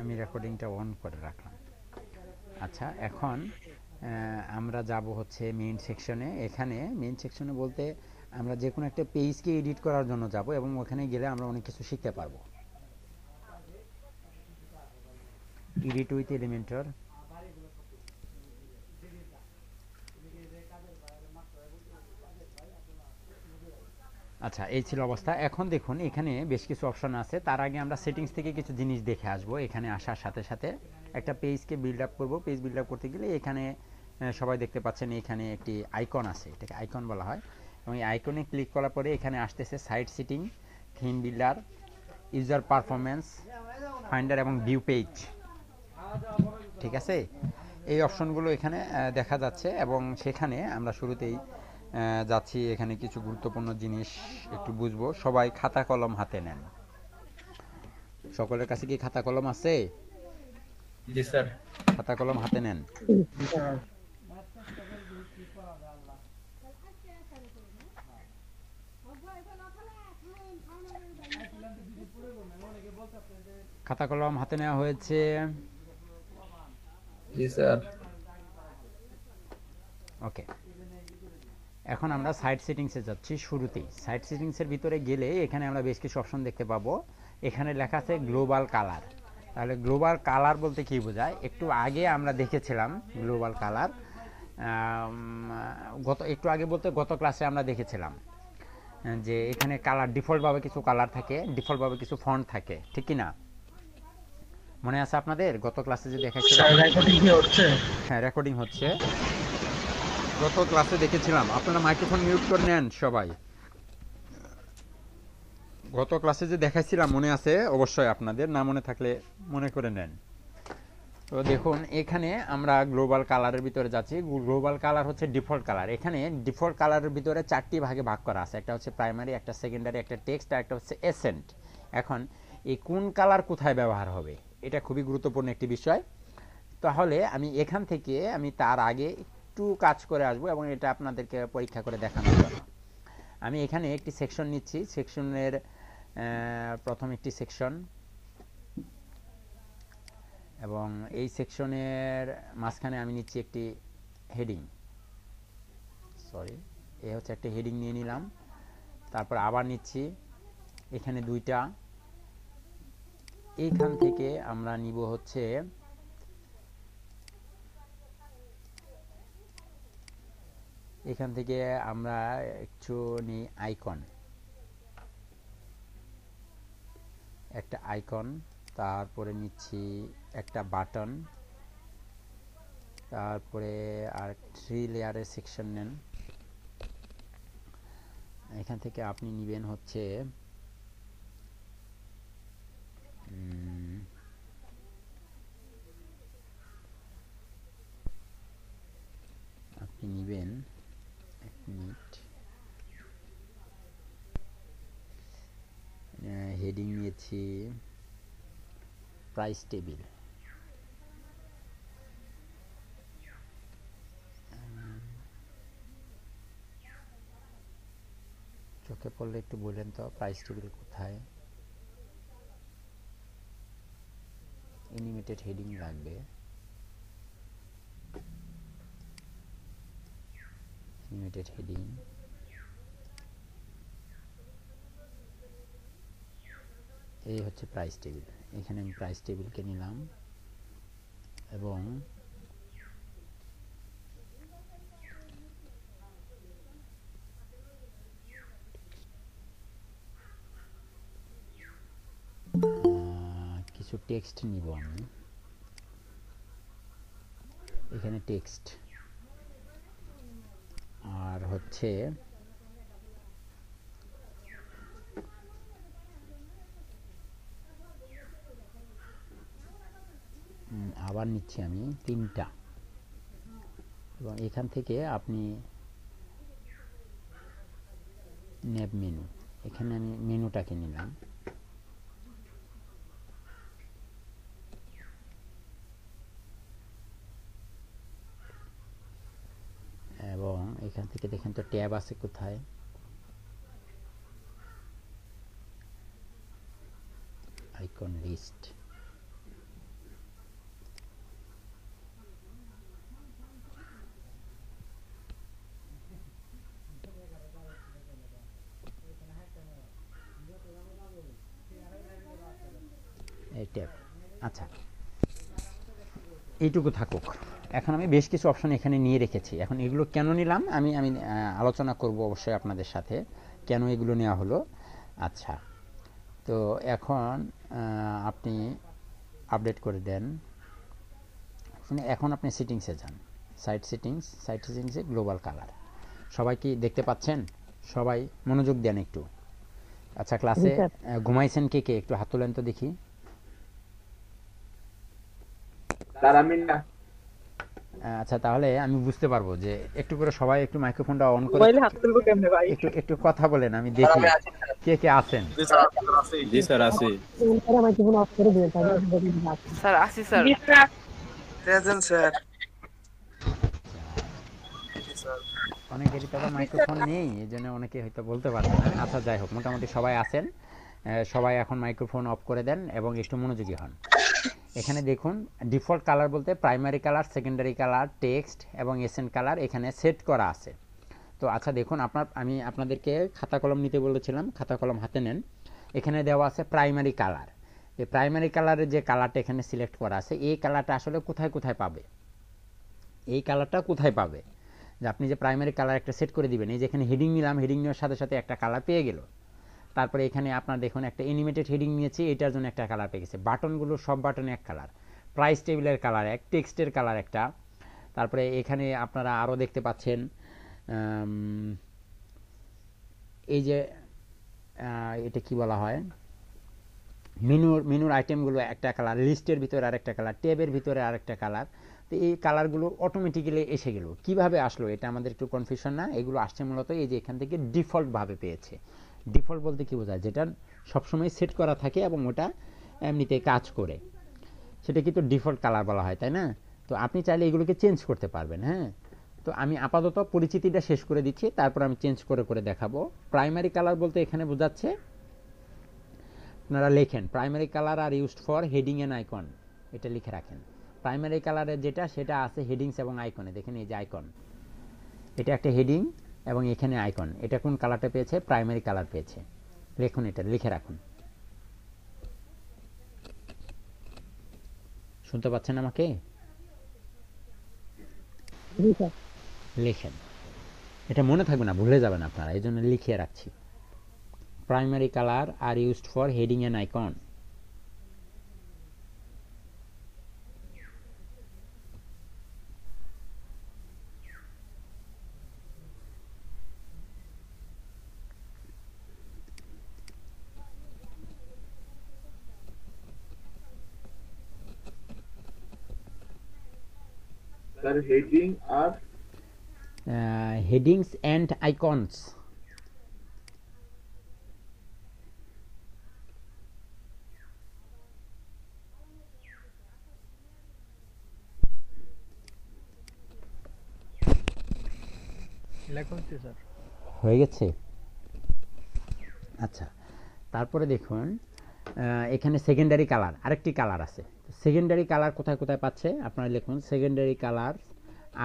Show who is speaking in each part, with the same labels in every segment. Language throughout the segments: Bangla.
Speaker 1: আমি রেকর্ডিংটা অন করে রাখলাম। আচ্ছা, এখন আমরা যাব হচ্ছে মেইন সেকশনে। এখানে মেইন সেকশনে বলতে আমরা যে কোনো একটা পেজকে এডিট করার জন্য যাব এবং ওখানে গেলে আমরা অনেক কিছু শিখতে পারবো। Edit with Elementor. আচ্ছা, এই ছিল অবস্থা। এখন দেখুন এখানে বেশ কিছু অপশন আছে। তার আগে আমরা সেটিংস থেকে কিছু জিনিস দেখে আসবো। এখানে আসার সাথে সাথে একটা পেজকে বিল্ড আপ করবো। পেজ বিল্ড আপ করতে গেলে এখানে সবাই দেখতে পাচ্ছেন এখানে একটি আইকন আছে, এটাকে আইকন বলা হয়। এবং এই আইকনে ক্লিক করার পরে এখানে আসতেছে site setting, theme builder, user performance, finder এবং ভিউ পেজ। ঠিক আছে, এই অপশনগুলো এখানে দেখা যাচ্ছে এবং সেখানে আমরা শুরুতেই যাচ্ছি। এখানে কিছু গুরুত্বপূর্ণ জিনিস একটু বুঝবো। সবাই খাতা কলম হাতে নেন। সকলের কাছে কি খাতা কলম আছে?
Speaker 2: জি স্যার।
Speaker 1: খাতা কলম হাতে নেন। খাতা কলম হাতে নেওয়া হয়েছে?
Speaker 2: জি স্যার।
Speaker 1: ওকে, এখন আমরা সাইট সেটিংসে যাচ্ছি। শুরুতেই সাইট সেটিংসের ভিতরে গেলে এখানে আমরা বেশ কিছু অপশন দেখতে পাবো। এখানে লেখা আছে গ্লোবাল কালার। তাহলে গ্লোবাল কালার বলতে কি বোঝায়? একটু আগে আমরা দেখেছিলাম গ্লোবাল কালার, একটু আগে বলতে গত ক্লাসে আমরা দেখেছিলাম যে এখানে কালার ডিফল্টভাবে কিছু কালার থাকে, ডিফল্টভাবে কিছু ফন্ট থাকে, ঠিক কি না? মনে আছে আপনাদের গত ক্লাসে যে দেখাচ্ছিলাম? হ্যাঁ, রেকর্ডিং হচ্ছে। গত ক্লাসে দেখেছিলাম, আপনারা মাইক্রোফোন মিউট করে নেন সবাই। গত ক্লাসে যে দেখাইছিলাম মনে আছে? অবশ্যই আপনাদের না মনে থাকলে মনে করে নেন। তো দেখুন এখানে আমরা গ্লোবাল কালারের ভিতরে যাচ্ছি। গ্লোবাল কালার হচ্ছে ডিফল্ট কালার। এখানে ডিফল্ট কালারের ভিতরে 4টি ভাগে ভাগ করা আছে। একটা হচ্ছে প্রাইমারি, একটা সেকেন্ডারি, একটা টেক্সট আর একটা হচ্ছে এসেন্ট। এখন এই কোন কালার কোথায় ব্যবহার হবে এটা খুবই গুরুত্বপূর্ণ একটি বিষয়। তাহলে আমি এখান থেকে আমি তার আগে একটু কাজ করে আসবো এবং এটা আপনাদেরকে পরীক্ষা করে দেখানোর জন্য আমি এখানে একটি সেকশন নিচ্ছি। সেকশনের প্রথম একটি সেকশন এবং এই সেকশনের মাঝখানে আমি নিচ্ছি একটি হেডিং। এই হচ্ছে একটা হেডিং নিয়ে নিলাম। তারপর আবার নিচ্ছি এখানে দুইটা। এইখান থেকে আমরা নিব হচ্ছে এখান থেকে আমরা একটু নিই আইকন, একটা আইকন। তারপরে নিচ্ছি একটা বাটন। তারপরে আর 3 লেয়ারের সেকশন নেন। এখান থেকে আপনি নেবেন হচ্ছে আপনি নেবেন, এক মিনিট, হেডিং নিয়েছি প্রাইস টেবিল। চোখে পড়লে একটু বললেন তো প্রাইস টেবিল কোথায়? অ্যানিমেটেড হেডিং লাগবে। অ্যানিমেটেড হেডিং, এই হচ্ছে প্রাইস টেবিল। এখানে আমি প্রাইস টেবিলকে নিলাম এবং কিছু টেক্সট নিব আমি। এখানে টেক্সট আর হচ্ছে আবার নিচ্ছি আমি 3টা এবং এখান থেকে আপনি নেব মেনু। এখানে আমি মেনুটাকে নিলাম এবং এখান থেকে দেখেন তো ট্যাব আছে কোথায়? Icon list. এই ট্যাব। আচ্ছা, এইটুকু থাকুক। এখন আমি বেশ কিছু অপশন এখানে নিয়ে রেখেছি। এখন এগুলো কেন নিলাম আমি আমি আলোচনা করব অবশ্যই আপনাদের সাথে, কেন এগুলো নেওয়া হলো। আচ্ছা, তো এখন আপনি আপডেট করে দেন। এখন আপনি সেটিংসে যান, সাইট সেটিংসে গ্লোবাল কালার। সবাই কি দেখতে পাচ্ছেন? সবাই মনোযোগ দেন একটু। আচ্ছা, ক্লাসে ঘুমাইছেন কে কে? একটু হাত তোলেন তো দেখি।
Speaker 3: স্যার আমি না।
Speaker 1: আচ্ছা, তাহলে আমি বুঝতে পারবো যে একটু করে সবাই একটু মাইক্রোফোনটা অন করে
Speaker 4: মোবাইলে হাত তুলবো কেমনে ভাই?
Speaker 1: একটু একটু কথা বলেন, আমি দেখি কে কে আছেন।
Speaker 5: জি স্যার আছি।
Speaker 4: স্যার আসি স্যার।
Speaker 6: Present sir.
Speaker 1: অনেকেরই তো আবার মাইক্রোফোন নেই, এই জন্য অনেকে হয়তো বলতে পারবে না। আচ্ছা, যাই হোক, মোটামুটি সবাই আছেন। সবাই এখন মাইক্রোফোন অফ করে দেন এবং একটু মনোযোগী হন। এখানে দেখুন, ডিফল্ট কালার বলতে primary colour, secondary colour, text এবং এসেন্ট কালার এখানে সেট করা আছে। তো আচ্ছা দেখুন, আমি আপনাদেরকে খাতা কলম নিতে বলেছিলাম, খাতা কলম হাতে নেন। এখানে দেওয়া আছে প্রাইমারি কালার। এই প্রাইমারি কালারের যে কালারটা এখানে সিলেক্ট করা আছে, এই কালারটা আসলে কোথায় কোথায় পাবে, এই কালারটা কোথায় পাবে? যে আপনি যে প্রাইমারি কালার একটা সেট করে দিবেন, এই যে এখানে হেডিং নিলাম, হেডিং নেওয়ার সাথে সাথে একটা কালার পেয়ে গেল। তারপরে এখানে আপনার দেখুন একটা অ্যানিমেটেড হেডিং নিয়েছি, এটার জন্য একটা কালার পেয়ে গেছে। বাটনগুলো সব বাটনে এক কালার, প্রাইস টেবিলের কালার এক, টেক্সটের কালার একটা। তারপরে এখানে আপনারা আরও দেখতে পাচ্ছেন এই যে এটা কি বলা হয়, মেনুর আইটেমগুলো একটা কালার, লিস্টের ভিতরে আরেকটা কালার, ট্যাবের ভিতরে আরেকটা কালার। তো এই কালারগুলো অটোমেটিক্যালি এসে গেল। কিভাবে আসলো এটা আমাদের একটু কনফিউশন না? এগুলো আসছে মূলত এই যে এখান থেকে ডিফল্টভাবে পেয়েছে। ডিফল্ট বলতে কি বোঝায়? যেটা সবসময় সেট করা থাকে এবং ওটা এমনিতে কাজ করে, সেটা কিন্তু ডিফল্ট কালার বলা হয়, তাই না? তো আপনি চাইলে এগুলোকে চেঞ্জ করতে পারবেন। হ্যাঁ, তো আমি আপাতত পরিচিতিটা শেষ করে দিচ্ছি, তারপর আমি চেঞ্জ করে করে দেখাবো। প্রাইমারি কালার বলতে এখানে বোঝাচ্ছে, আপনারা লেখেন primary colour are used for heading and icon, এটা লিখে রাখেন। প্রাইমারি কালারের যেটা সেটা আছে হেডিংস এবং আইকনে। দেখেন এই যে আইকন, এটা একটা হেডিং এবং এখানে আইকন। এটা কোন কালারটা পেয়েছে? প্রাইমারি কালার পেয়েছে। লিখুন, এটা লিখে রাখুন। শুনতে পাচ্ছেন আমাকে? লেখেন, এটা মনে থাকবে না, ভুলে যাবেন আপনারা, এই জন্য লিখিয়ে রাখছি। Primary colour are used for heading and icon.
Speaker 3: Sir heading আর
Speaker 1: হেডিংস অ্যান্ড আইকনস। হয়ে গেছে? আচ্ছা, তারপরে দেখুন এখানে সেকেন্ডারি কালার, আরেকটি কালার আছে। সেকেন্ডারি কালার কোথায় কোথায় পাচ্ছে আপনারা লিখুন। Secondary colour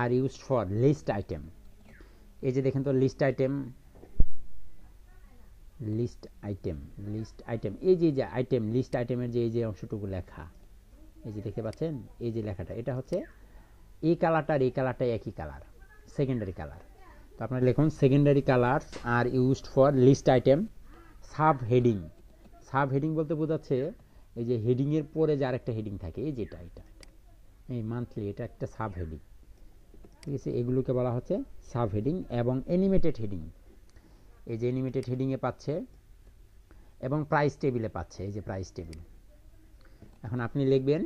Speaker 1: are used for list item. এই যে দেখেন তো list item, list item, list item, এই যে আইটেম, লিস্ট আইটেমের যে এই যে অংশটুকু লেখা, এই যে দেখতে পাচ্ছেন এই যে লেখাটা, এটা হচ্ছে এই কালারটা আর এই কালারটা একই কালার, সেকেন্ডারি কালার। তো আপনারা লিখুন secondary colours are used for list item sub heading. Subheading বলতে বোঝাচ্ছে এই যে হেডিংয়ের পরে যে আরেকটা হেডিং থাকে, এই যেটা এটা এই মান্থলি, এটা একটা সাব হেডিং, ঠিক আছে? এগুলোকে বলা হচ্ছে সাব হেডিং। এবং অ্যানিমেটেড হেডিং, এই যে অ্যানিমেটেড হেডিংয়ে পাচ্ছে এবং প্রাইস টেবিলে পাচ্ছে, এই যে প্রাইস টেবিল। এখন আপনি লিখবেন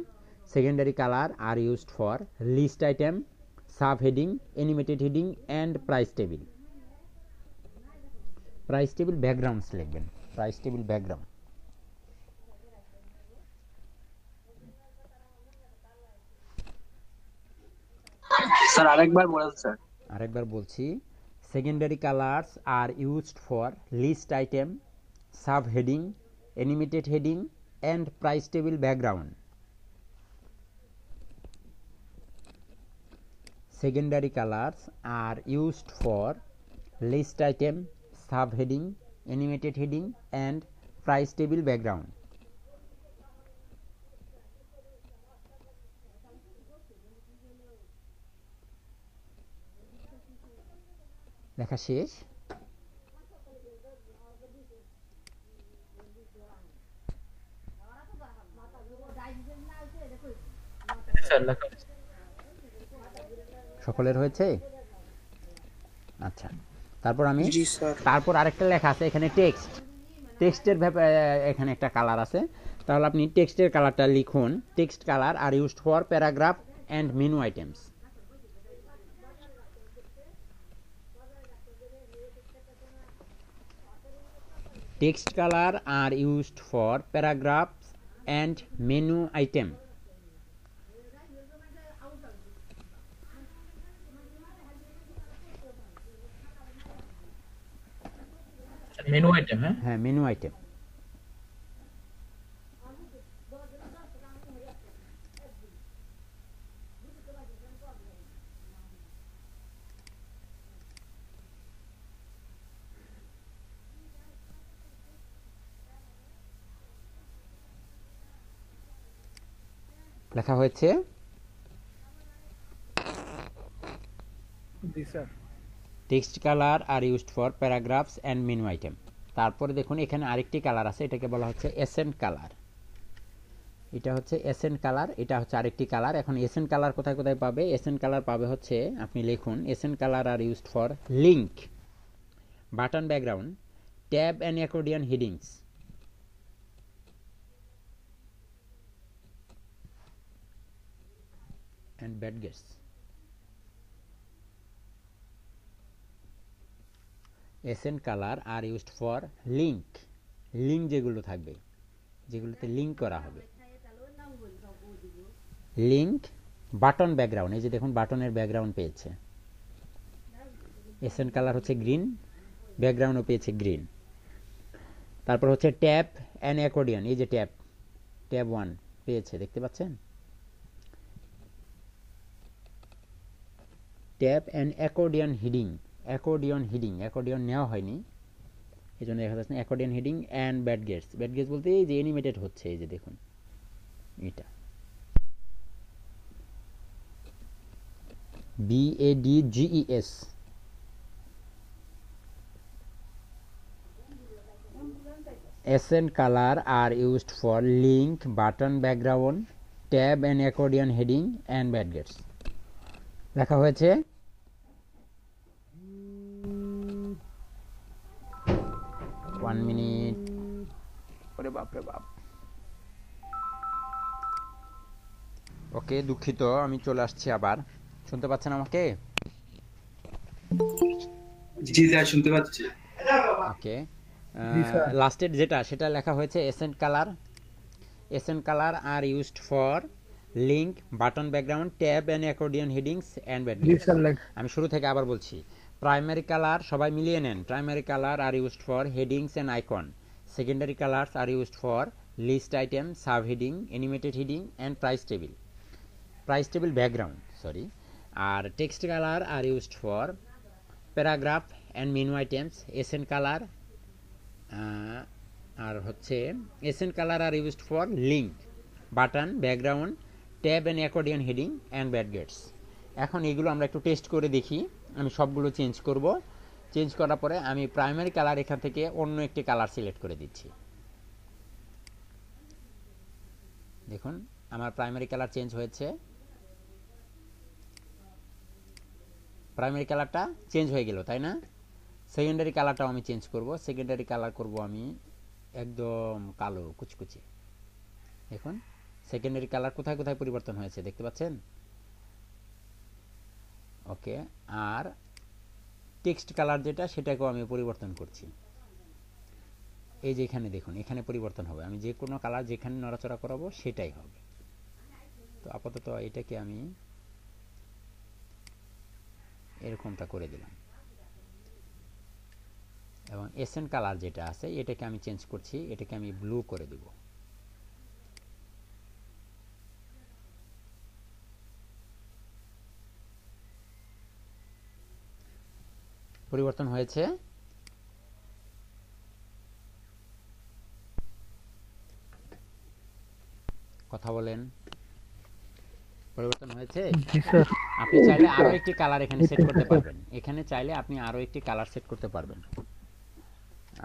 Speaker 1: secondary colour are used for list item, sub heading, animated heading and price table. Price table backgrounds লিখবেন, প্রাইস টেবিল ব্যাকগ্রাউন্ড।
Speaker 6: স্যার আরেকবার বলেন স্যার।
Speaker 1: আরেকবার বলছি, secondary colours are used for list item, sub heading, animated heading and price table background. Secondary colors are used for list item, subheading, animated heading and price table background. লেখা শেষ।
Speaker 2: স্যার লেখা হয়েছে।
Speaker 1: সকলের হয়েছে? আচ্ছা, তারপর আমি
Speaker 6: জি স্যার।
Speaker 1: তারপর আরেকটা লেখা আছে এখানে টেক্সট। টেক্সটের এখানে একটা কালার আছে, তাহলে আপনি টেক্সটের কালারটা লিখুন। Text colour are used for paragraph and menu items. Text colour are used for paragraphs and menu item.
Speaker 2: Menu item, হ্যাঁ
Speaker 1: হ্যাঁ, মেনু আইটেম। লেখা হয়েছে?
Speaker 4: জি sir.
Speaker 1: Text colour are used for paragraphs and menu item. তারপরে দেখুন এখানে আরেকটি কালার আছে, এটাকে বলা হচ্ছে এসেন্ট কালার। এটা হচ্ছে এসেন্ট কালার, এটা হচ্ছে আরেকটি কালার। এখন এসেন্ট কালার কোথায় কোথায় পাবে? এসেন্ট কালার পাবে হচ্ছে, আপনি লিখুন accent colour are used for link, button background, tab and accordion headings, and badges. Accent colour are used for link, link যেগুলো থাকবে, যেগুলোতে লিঙ্ক করা হবে, লিঙ্ক, বাটন ব্যাকগ্রাউন্ড। এই যে দেখুন বাটনের ব্যাকগ্রাউন্ড পেয়েছে, এসেন্ট কালার হচ্ছে গ্রিন, ব্যাকগ্রাউন্ডও পেয়েছে গ্রিন। তারপর হচ্ছে ট্যাব অ্যান্ড অ্যাকর্ডিয়ন, এই যে ট্যাব, ট্যাব 1 পেয়েছে, দেখতে পাচ্ছেন? Tab and accordion hiding, accordion hiding, accordion নেওয়া হয়নি এই জন্য দেখা যাচ্ছে না। অ্যাকর্ডিয়ন হিডিং অ্যান্ড ব্যাডগেটস, ব্যাডগেটস বলতে এই যে অ্যানিমেটেড হচ্ছে, এই যে দেখুন এটা BADGES। Accent color are used for link, button background, tab and accordion heading and badgets। লেখা হয়েছে? One minute. ওরে বাপ রে বাপ। ওকে, দুঃখিত, আমি চলে আসছি আবার। শুনতে পাচ্ছেন আমাকে?
Speaker 6: জি স্যার, শুনতে পাচ্ছি।
Speaker 1: ওকে,
Speaker 4: জি স্যার।
Speaker 1: লাস্টের যেটা সেটা লেখা হয়েছে accent colour. Accent colour are used for link, button background, tab and accordion headings and
Speaker 4: জি
Speaker 1: ব্যাডগেটস।
Speaker 4: স্যার।
Speaker 1: আমি শুরু থেকে আবার বলছি। প্রাইমারি কালার সবাই মিলিয়ে নেন। Primary colour are used for headings and icon. Secondary colours are used for list item, sub heading, animated heading and price table, price table background, sorry. আর text colour are used for paragraph and menu items. Accent colour আর হচ্ছে accent colour are used for link, button, background, tab and accordion heading and badges. এখন এগুলো আমরা একটু টেস্ট করে দেখি। আমি সবগুলো চেঞ্জ করব। চেঞ্জ করার পরে আমি প্রাইমারি কালার এখান থেকে অন্য একটি কালার সিলেক্ট করে দিচ্ছি। দেখুন আমার প্রাইমারি কালার চেঞ্জ হয়েছে। প্রাইমারি কালারটা চেঞ্জ হয়ে গেল, তাই না? সেকেন্ডারি কালারটাও আমি চেঞ্জ করব। সেকেন্ডারি কালার করব আমি একদম কালো কুচকুচে। দেখুন সেকেন্ডারি কালার কোথায় কোথায় পরিবর্তন হয়েছে দেখতে পাচ্ছেন? ওকে, আর টেক্সট কালার যেটা সেটাকেও আমি পরিবর্তন করছি। এই যে এখানে দেখুন, এখানে পরিবর্তন হবে। আমি যে কোনো কালার যেখানে নড়াচড়া করাবো সেটাই হবে। তো আপাতত এটাকে আমি এরকমটা করে দিলাম। এবং এসেন্ট কালার যেটা আছে এটাকে আমি চেঞ্জ করছি, এটাকে আমি ব্লু করে দেব। পরিবর্তন হয়েছে? কথা বলেন। পরিবর্তন হয়েছে?
Speaker 4: জি স্যার।
Speaker 1: আপনি চাইলে আরো একটি কালার এখানে সেট করতে পারবেন। এখানে চাইলে আপনি আরো একটি কালার সেট করতে পারবেন।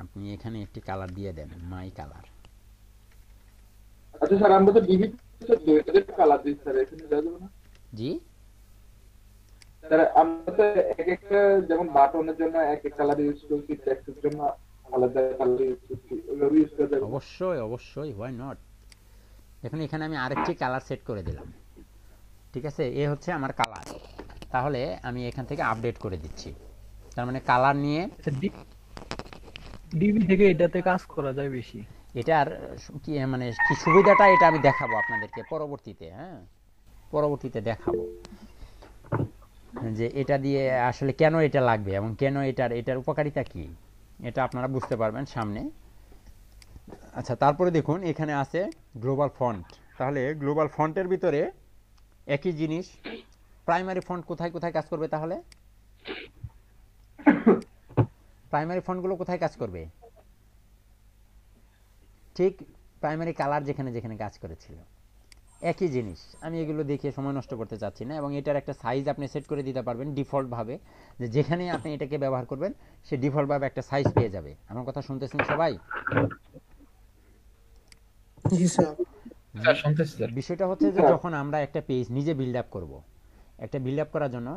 Speaker 1: আপনি এখানে একটি কালার দিয়ে দেন, মাই কালার।
Speaker 3: আচ্ছা স্যার, আমরা তো ডিবি এটাদের কালার দিই স্যার, এখানে দেওয়া যাবে না?
Speaker 1: জি,
Speaker 3: স্যার আমরা তো এক একটা, যেমন বাটনের জন্য এক এক কালার ইউজ করছি, টেক্সটের জন্য আলাদা কালার ইউজ করছি, ওইভাবে ইউজ করা যাবে না?
Speaker 1: অবশ্যই অবশ্যই, হোয়াই নট। দেখুন এখানে আমি আরেকটি কালার সেট করে দিলাম, ঠিক আছে? এ হচ্ছে আমার কালার। তাহলে আমি এখান থেকে আপডেট করে দিচ্ছি, তার মানে কালার নিয়ে
Speaker 4: ডিবি থেকে এটাতে কাজ করা যায় বেশি।
Speaker 1: এটার কি মানে কি সুবিধাটা, এটা আমি দেখাবো আপনাদেরকে পরবর্তীতে। হ্যাঁ, পরবর্তীতে দেখাবো যে এটা দিয়ে আসলে কেন এটা লাগবে এবং কেন এটার উপকারিতা কি, এটা আপনারা বুঝতে পারবেন সামনে। আচ্ছা, তারপরে দেখুন এখানে আছে গ্লোবাল ফন্ট। তাহলে গ্লোবাল ফন্টের ভিতরে একই জিনিস, প্রাইমারি ফন্ট কোথায় কোথায় কাজ করবে? তাহলে প্রাইমারি ফন্টগুলো কোথায় কাজ করবে? ঠিক প্রাইমারি কালার যেখানে যেখানে কাজ করেছিল, একই জিনিস। আমি এগুলো দেখিয়ে সময় নষ্ট করতে চাচ্ছি না। এবং এটার একটা সাইজ আপনি সেট করে দিতে পারবেন ডিফল্ট ভাবে, যে যেখানে আপনি এটাকে ব্যবহার করবেন সে ডিফল্ট ভাবে একটা সাইজ পেয়ে যাবে। আমার কথা শুনতেছেন সবাই?
Speaker 2: স্যার শুনতেছি স্যার।
Speaker 1: বিষয়টা হচ্ছে যে যখন আমরা একটা পেজ নিজে বিল্ড আপ করবো, একটা বিল্ড আপ করার জন্য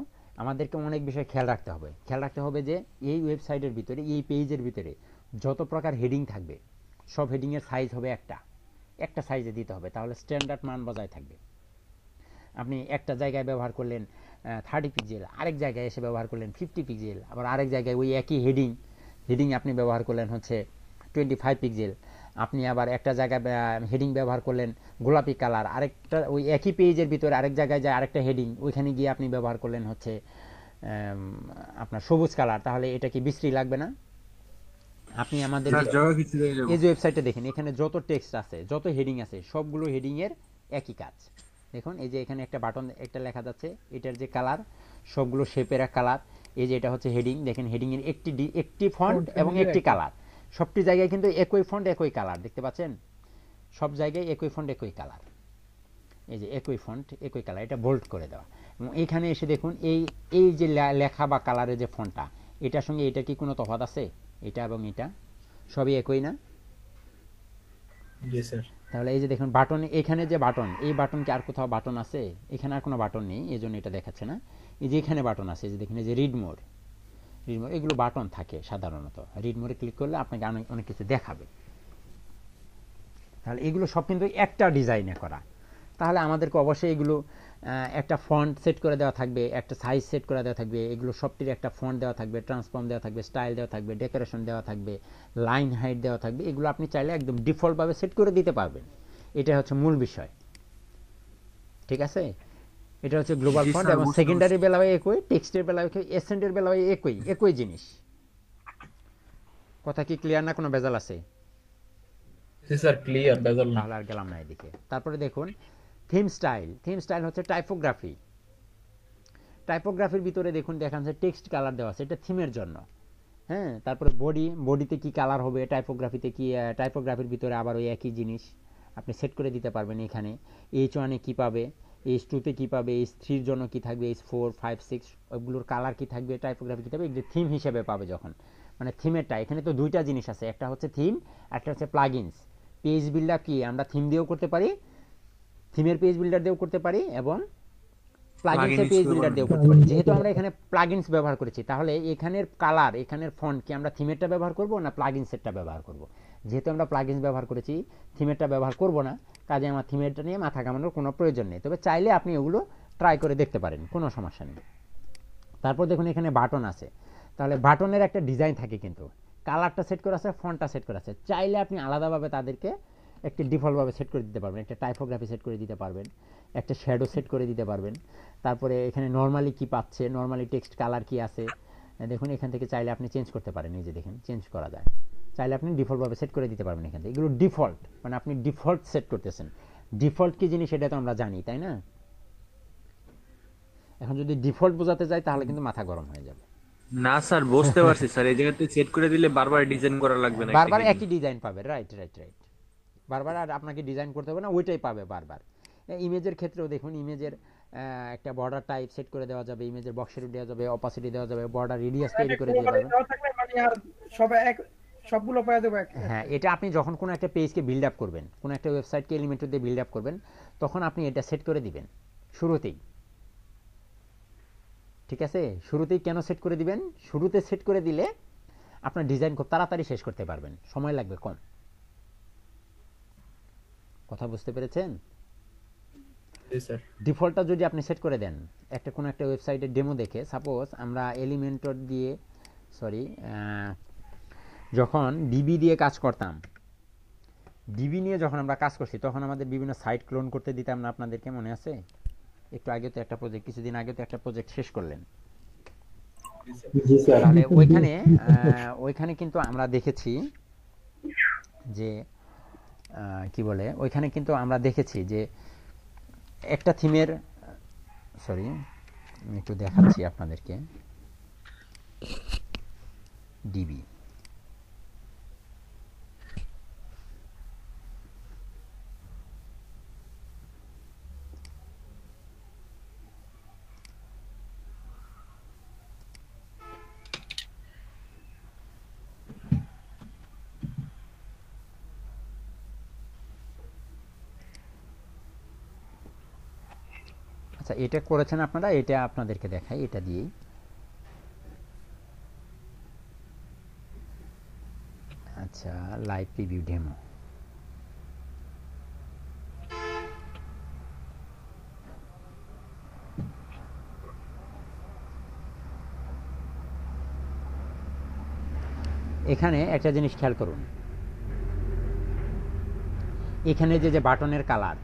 Speaker 1: আমাদেরকে অনেক বিষয় খেয়াল রাখতে হবে। খেয়াল রাখতে হবে যে এই ওয়েবসাইটের ভিতরে, এই পেজের ভিতরে যত প্রকার হেডিং থাকবে সব হেডিংয়ের সাইজ হবে একটা সাইজে দিতে হবে, তাহলে স্ট্যান্ডার্ড মান বজায় থাকবে। আপনি একটা জায়গায় ব্যবহার করলেন 30 পিক্সেল, আরেক জায়গায় এসে ব্যবহার করলেন 50 পিক্সেল, আবার আরেক জায়গায় ওই একই হেডিং আপনি ব্যবহার করলেন হচ্ছে 25 পিক্সেল। আপনি আবার একটা জায়গায় হেডিং ব্যবহার করলেন গোলাপি কালার, আরেকটা ওই একই পেজের ভিতরে আরেক জায়গায় যায় আরেকটা হেডিং, ওইখানে গিয়ে আপনি ব্যবহার করলেন হচ্ছে আপনার সবুজ কালার। তাহলে এটা কি বিশ্রী লাগবে না? আপনি আমাদের এই যে ওয়েবসাইটে দেখেন, এখানে যত টেক্সট আছে, যত হেডিং আছে, সবগুলো হেডিং এর একই কাজ। দেখুন এই যে এখানে একটা বাটন একটা লেখা যাচ্ছে, এটার যে কালার সবগুলো শেপের এক কালার। এই যে এটা হচ্ছে হেডিং, দেখেন হেডিং এর একটি ফন্ট এবং একটি কালার। সবটি জায়গায় কিন্তু একই ফন্ট একই কালার, দেখতে পাচ্ছেন? সব জায়গায় একই ফন্ট একই কালার। এই যে একই ফন্ট একই কালার, এটা বোল্ড করে দেওয়া। এবং এখানে এসে দেখুন এই যে লেখা বা কালারের যে ফন্টটা, এটার সঙ্গে এটা কি কোনো তফাৎ আছে? এটা এবং এটা সবই একই না?
Speaker 2: জি স্যার।
Speaker 1: তাহলে এই যে দেখুন বাটন, এখানে যে বাটন, এই বাটন কি আর কোথাও বাটন আছে? এখানে আর কোনো বাটন নেই, এই জন্য এটা দেখাচ্ছে না। এই যে এখানে বাটন আছে, এই যে দেখুন এই যে রিড মোর, এগুলো বাটন থাকে সাধারণত। রিড মোরে ক্লিক করলে আপনাকে অনেক কিছু দেখাবে। তাহলে এগুলো সব কিন্তু একটা ডিজাইনে করা। তাহলে আমাদেরকে অবশ্যই এগুলো একটা ফন্ট সেট করে দেওয়া থাকবে, একটা সাইজ সেট করে দেওয়া থাকবে, এগুলো সবটির একটা ফন্ট দেওয়া থাকবে, ট্রান্সফর্ম দেওয়া থাকবে, স্টাইল দেওয়া থাকবে, ডেকোরেশন দেওয়া থাকবে, লাইন হাইট দেওয়া থাকবে। এগুলো আপনি চাইলে একদম ডিফল্টভাবে সেট করে দিতে পারবেন। এটা হচ্ছে মূল বিষয়, ঠিক আছে? এটা হচ্ছে গ্লোবাল ফন্ট। এবং সেকেন্ডারি বেলায় একই, টেক্সটের বেলায় একই, এসেন্ডের বেলায় একই জিনিস। কথা কি ক্লিয়ার না? কোনো ভেজাল আছে?
Speaker 2: জি স্যার ক্লিয়ার, বেজাল না।
Speaker 1: তাহলে আর গেলাম না এদিকে। তারপরে দেখুন থিম স্টাইল হচ্ছে টাইপোগ্রাফি। টাইপোগ্রাফির ভিতরে দেখুন দেখাচ্ছে টেক্সট কালার দেওয়া আছে, এটা থিমের জন্য। হ্যাঁ, তারপরে বডিতে কি কালার হবে, টাইপোগ্রাফিতে কি, টাইপোগ্রাফির ভিতরে আবার ওই একই জিনিস আপনি সেট করে দিতে পারবেন। এখানে H1 এ কি পাবে, H2 তে কি পাবে, H3 এর জন্য কি থাকবে, H4 5 6 ওগুলোর কালার কি থাকবে, টাইপোগ্রাফি কি থাকবে, এগুলো থিম হিসেবে পাবে। যখন মানে থিমেরটা, এখানে তো দুইটা জিনিস আছে, একটা হচ্ছে থিম, একটা হচ্ছে প্লাগইনস। পেজ বিল্ডার কি আমরা থিম দিয়েও করতে পারি, থিমের পেজ বিল্ডার দিয়েও করতে পারি, এবং প্লাগইনসের পেজ বিল্ডার দিয়েও করতে পারি। যেহেতু আমরা এখানে প্লাগইনস ব্যবহার করেছি, তাহলে এখানের কালার, এখানের ফন্ট কি আমরা থিমেরটা ব্যবহার করব না প্লাগইনসেরটা ব্যবহার করব? যেহেতু আমরা প্লাগইনস ব্যবহার করেছি, থিমেরটা ব্যবহার করব না, কাজে আমার থিমেরটা নিয়ে মাথা ঘামানোর কোনো প্রয়োজন নেই। তবে চাইলে আপনি ওগুলো ট্রাই করে দেখতে পারেন, কোনো সমস্যা নেই। তারপর দেখুন এখানে বাটন আছে। তাহলে বাটনের একটা ডিজাইন থাকে, কিন্তু কালারটা সেট করা আছে, ফন্টটা সেট করা আছে। চাইলে আপনি আলাদাভাবে তাদেরকে একটা ডিফল্টভাবে সেট করে দিতে পারবেন, একটা টাইপোগ্রাফি সেট করে দিতে পারবেন, একটা শ্যাডো সেট করে দিতে পারবেন। তারপরে এখানে নরমালি কি পাচ্ছে, নরমালি টেক্সট কালার কি আছে, দেখুন এখান থেকে চাইলে আপনি চেঞ্জ করতে পারেন। এই যে দেখেন চেঞ্জ করা যায়, চাইলে আপনি ডিফল্টভাবে সেট করে দিতে পারবেন এখান থেকে। এগুলো ডিফল্ট, মানে আপনি ডিফল্ট সেট করতেছেন। ডিফল্ট কি জিনিস সেটা তো আমরা জানি, তাই না? এখন যদি ডিফল্ট বোঝাতে যাই তাহলে কিন্তু মাথা গরম হয়ে যাবে।
Speaker 5: না স্যার, বুঝতে পারছি স্যার, এই জায়গাতে সেট করে দিলে বারবার ডিজাইন করা লাগবে না,
Speaker 1: বারবার একই ডিজাইন পাবে। রাইট, বারবার আর আপনাকে ডিজাইন করতে হবে না, ওইটাই পাবে বারবার। ইমেজের ক্ষেত্রেও দেখুন, ইমেজের একটা বর্ডার টাইপ সেট করে দেওয়া যাবে, ইমেজের বক্সের দেওয়া যাবে, অপাসিটি দেওয়া যাবে, বর্ডার রেডিয়াস তৈরি করে দিতে পারবেন।
Speaker 7: সবগুলো পাওয়া যাবে
Speaker 1: হ্যাঁ, এটা আপনি যখন কোনো একটা পেজকে বিল্ড আপ করবেন, কোনো একটা ওয়েবসাইটকে এলিমেন্টর দিয়ে বিল্ড আপ করবেন, তখন আপনি এটা সেট করে দিবেন শুরুতেই। ঠিক আছে, শুরুতেই কেন সেট করে দিবেন? শুরুতে সেট করে দিলে আপনার ডিজাইন খুব তাড়াতাড়ি শেষ করতে পারবেন, সময় লাগবে কম। কথা বুঝতে পেরেছেন?
Speaker 2: জি স্যার।
Speaker 1: ডিফল্টটা যদি আপনি সেট করে দেন, একটা কোনো একটা ওয়েবসাইটের ডেমো দেখে, সাপোজ আমরা এলিমেন্টর দিয়ে যখন ডিবি দিয়ে কাজ করতাম, ডিবি নিয়ে যখন আমরা কাজ করছি, তখন আমাদের বিভিন্ন সাইট ক্লোন করতে দিতাম না আপনাদেরকে, মনে আছে? একটু আগে তো একটা প্রজেক্ট, কিছুদিন আগে তো একটা প্রজেক্ট শেষ করলেন। তাহলে ওইখানে কিন্তু আমরা দেখেছি যে কি বলে, ওইখানে কিন্তু আমরা দেখেছি যে একটা থিমের, সরি আমি একটু দেখাচ্ছি আপনাদেরকে, ডিবি আচ্ছা, এটা করেছেন আপনারা, এটা আপনাদেরকে দেখাই, এটা দিয়েই। আচ্ছা, লাইভ প্রিভিউ ডেমো। এখানে একটা জিনিস খেয়াল করুন, এখানে যে বাটনের কালার,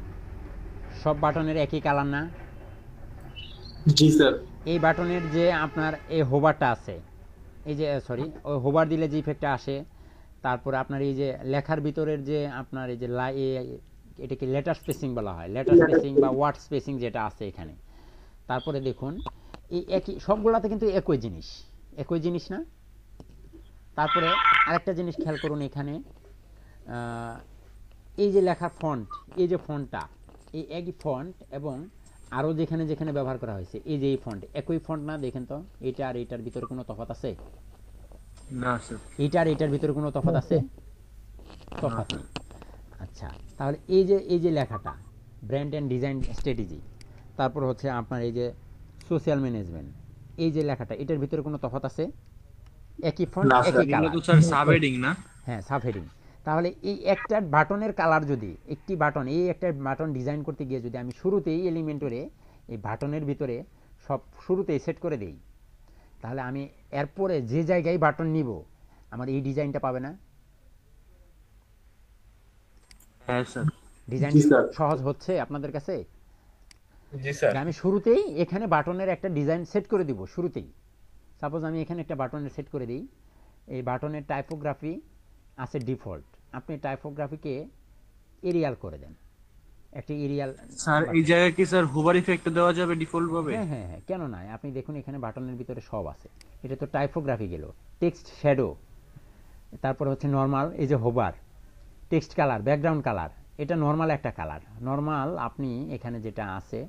Speaker 1: সব বাটনের একই কালার না?
Speaker 6: জি স্যার।
Speaker 1: এই বাটনের যে আপনার এই হোভারটা আছে, এই যে সরি, ওই হোভার দিলে যে ইফেক্টটা আসে, তারপরে আপনার এই যে লেখার ভিতরের যে আপনার এই যে এটাকে লেটার স্পেসিং বলা হয়, লেটার স্পেসিং বা ওয়ার্ড স্পেসিং যেটা আছে এখানে। তারপরে দেখুন এই একই সবগুলাতে কিন্তু একই জিনিস না? তারপরে আরেকটা জিনিস খেয়াল করুন, এখানে এই যে লেখার ফন্ট, এই যে ফন্টটা, এই একই ফন্ট এবং আরও যেখানে যেখানে ব্যবহার করা হয়েছে, এই যে এই ফন্ট, একই ফন্ট না? দেখেন তো, এটা আর এটার ভিতরে কোনো তফাৎ আছে?
Speaker 5: না স্যার।
Speaker 1: এটা আর এটার ভিতরে কোনো তফাৎ আছে? তফাৎ নেই। আচ্ছা, তাহলে এই যে লেখাটা, ব্র্যান্ড অ্যান্ড ডিজাইন স্ট্র্যাটেজি, তারপর হচ্ছে আপনার এই যে সোশ্যাল ম্যানেজমেন্ট, এই যে লেখাটা, এটার ভিতরে কোনো তফাৎ আছে? একই ফন্ট, একই
Speaker 5: এগুলো
Speaker 1: কালার।
Speaker 5: তো স্যার সাবহেডিং না?
Speaker 1: হ্যাঁ, সাবহেডিং। তাহলে এই একটা বাটনের কালার, যদি একটি বাটন, এই একটা বাটন ডিজাইন করতে গিয়ে যদি আমি শুরুতেই এলিমেন্টরে এই বাটনের ভিতরে সব শুরুতেই সেট করে দেই, তাহলে আমি এরপরে যে জায়গায় বাটন নিব, আমার এই ডিজাইনটা পাবে না?
Speaker 5: হ্যাঁ স্যার।
Speaker 1: ডিজাইন
Speaker 6: জি স্যার।
Speaker 1: সহজ হচ্ছে আপনাদের কাছে?
Speaker 2: জি স্যার।
Speaker 1: আমি শুরুতেই এখানে বাটনের একটা ডিজাইন সেট করে দিব শুরুতেই। সাপোজ আমি এখানে একটা বাটনের সেট করে দিই, এই বাটনের টাইপোগ্রাফি আছে ডিফল্ট, আপনি টাইপোগ্রাফিকে এরিয়াল করে দেন, একটা এরিয়াল।
Speaker 5: স্যার এই জায়গায় কি স্যার হোভার ইফেক্ট দেওয়া যাবে ডিফল্ট ভাবে?
Speaker 1: হ্যাঁ হ্যাঁ হ্যাঁ, কেন নয়? আপনি দেখুন এখানে বাটনের ভিতরে সব আছে, এটা তো টাইপোগ্রাফি গেল, টেক্সট শ্যাডো, তারপরে হচ্ছে নর্মাল, এই যে hover, text colour, background colour, এটা নর্মাল একটা কালার। নর্মাল আপনি এখানে যেটা আছে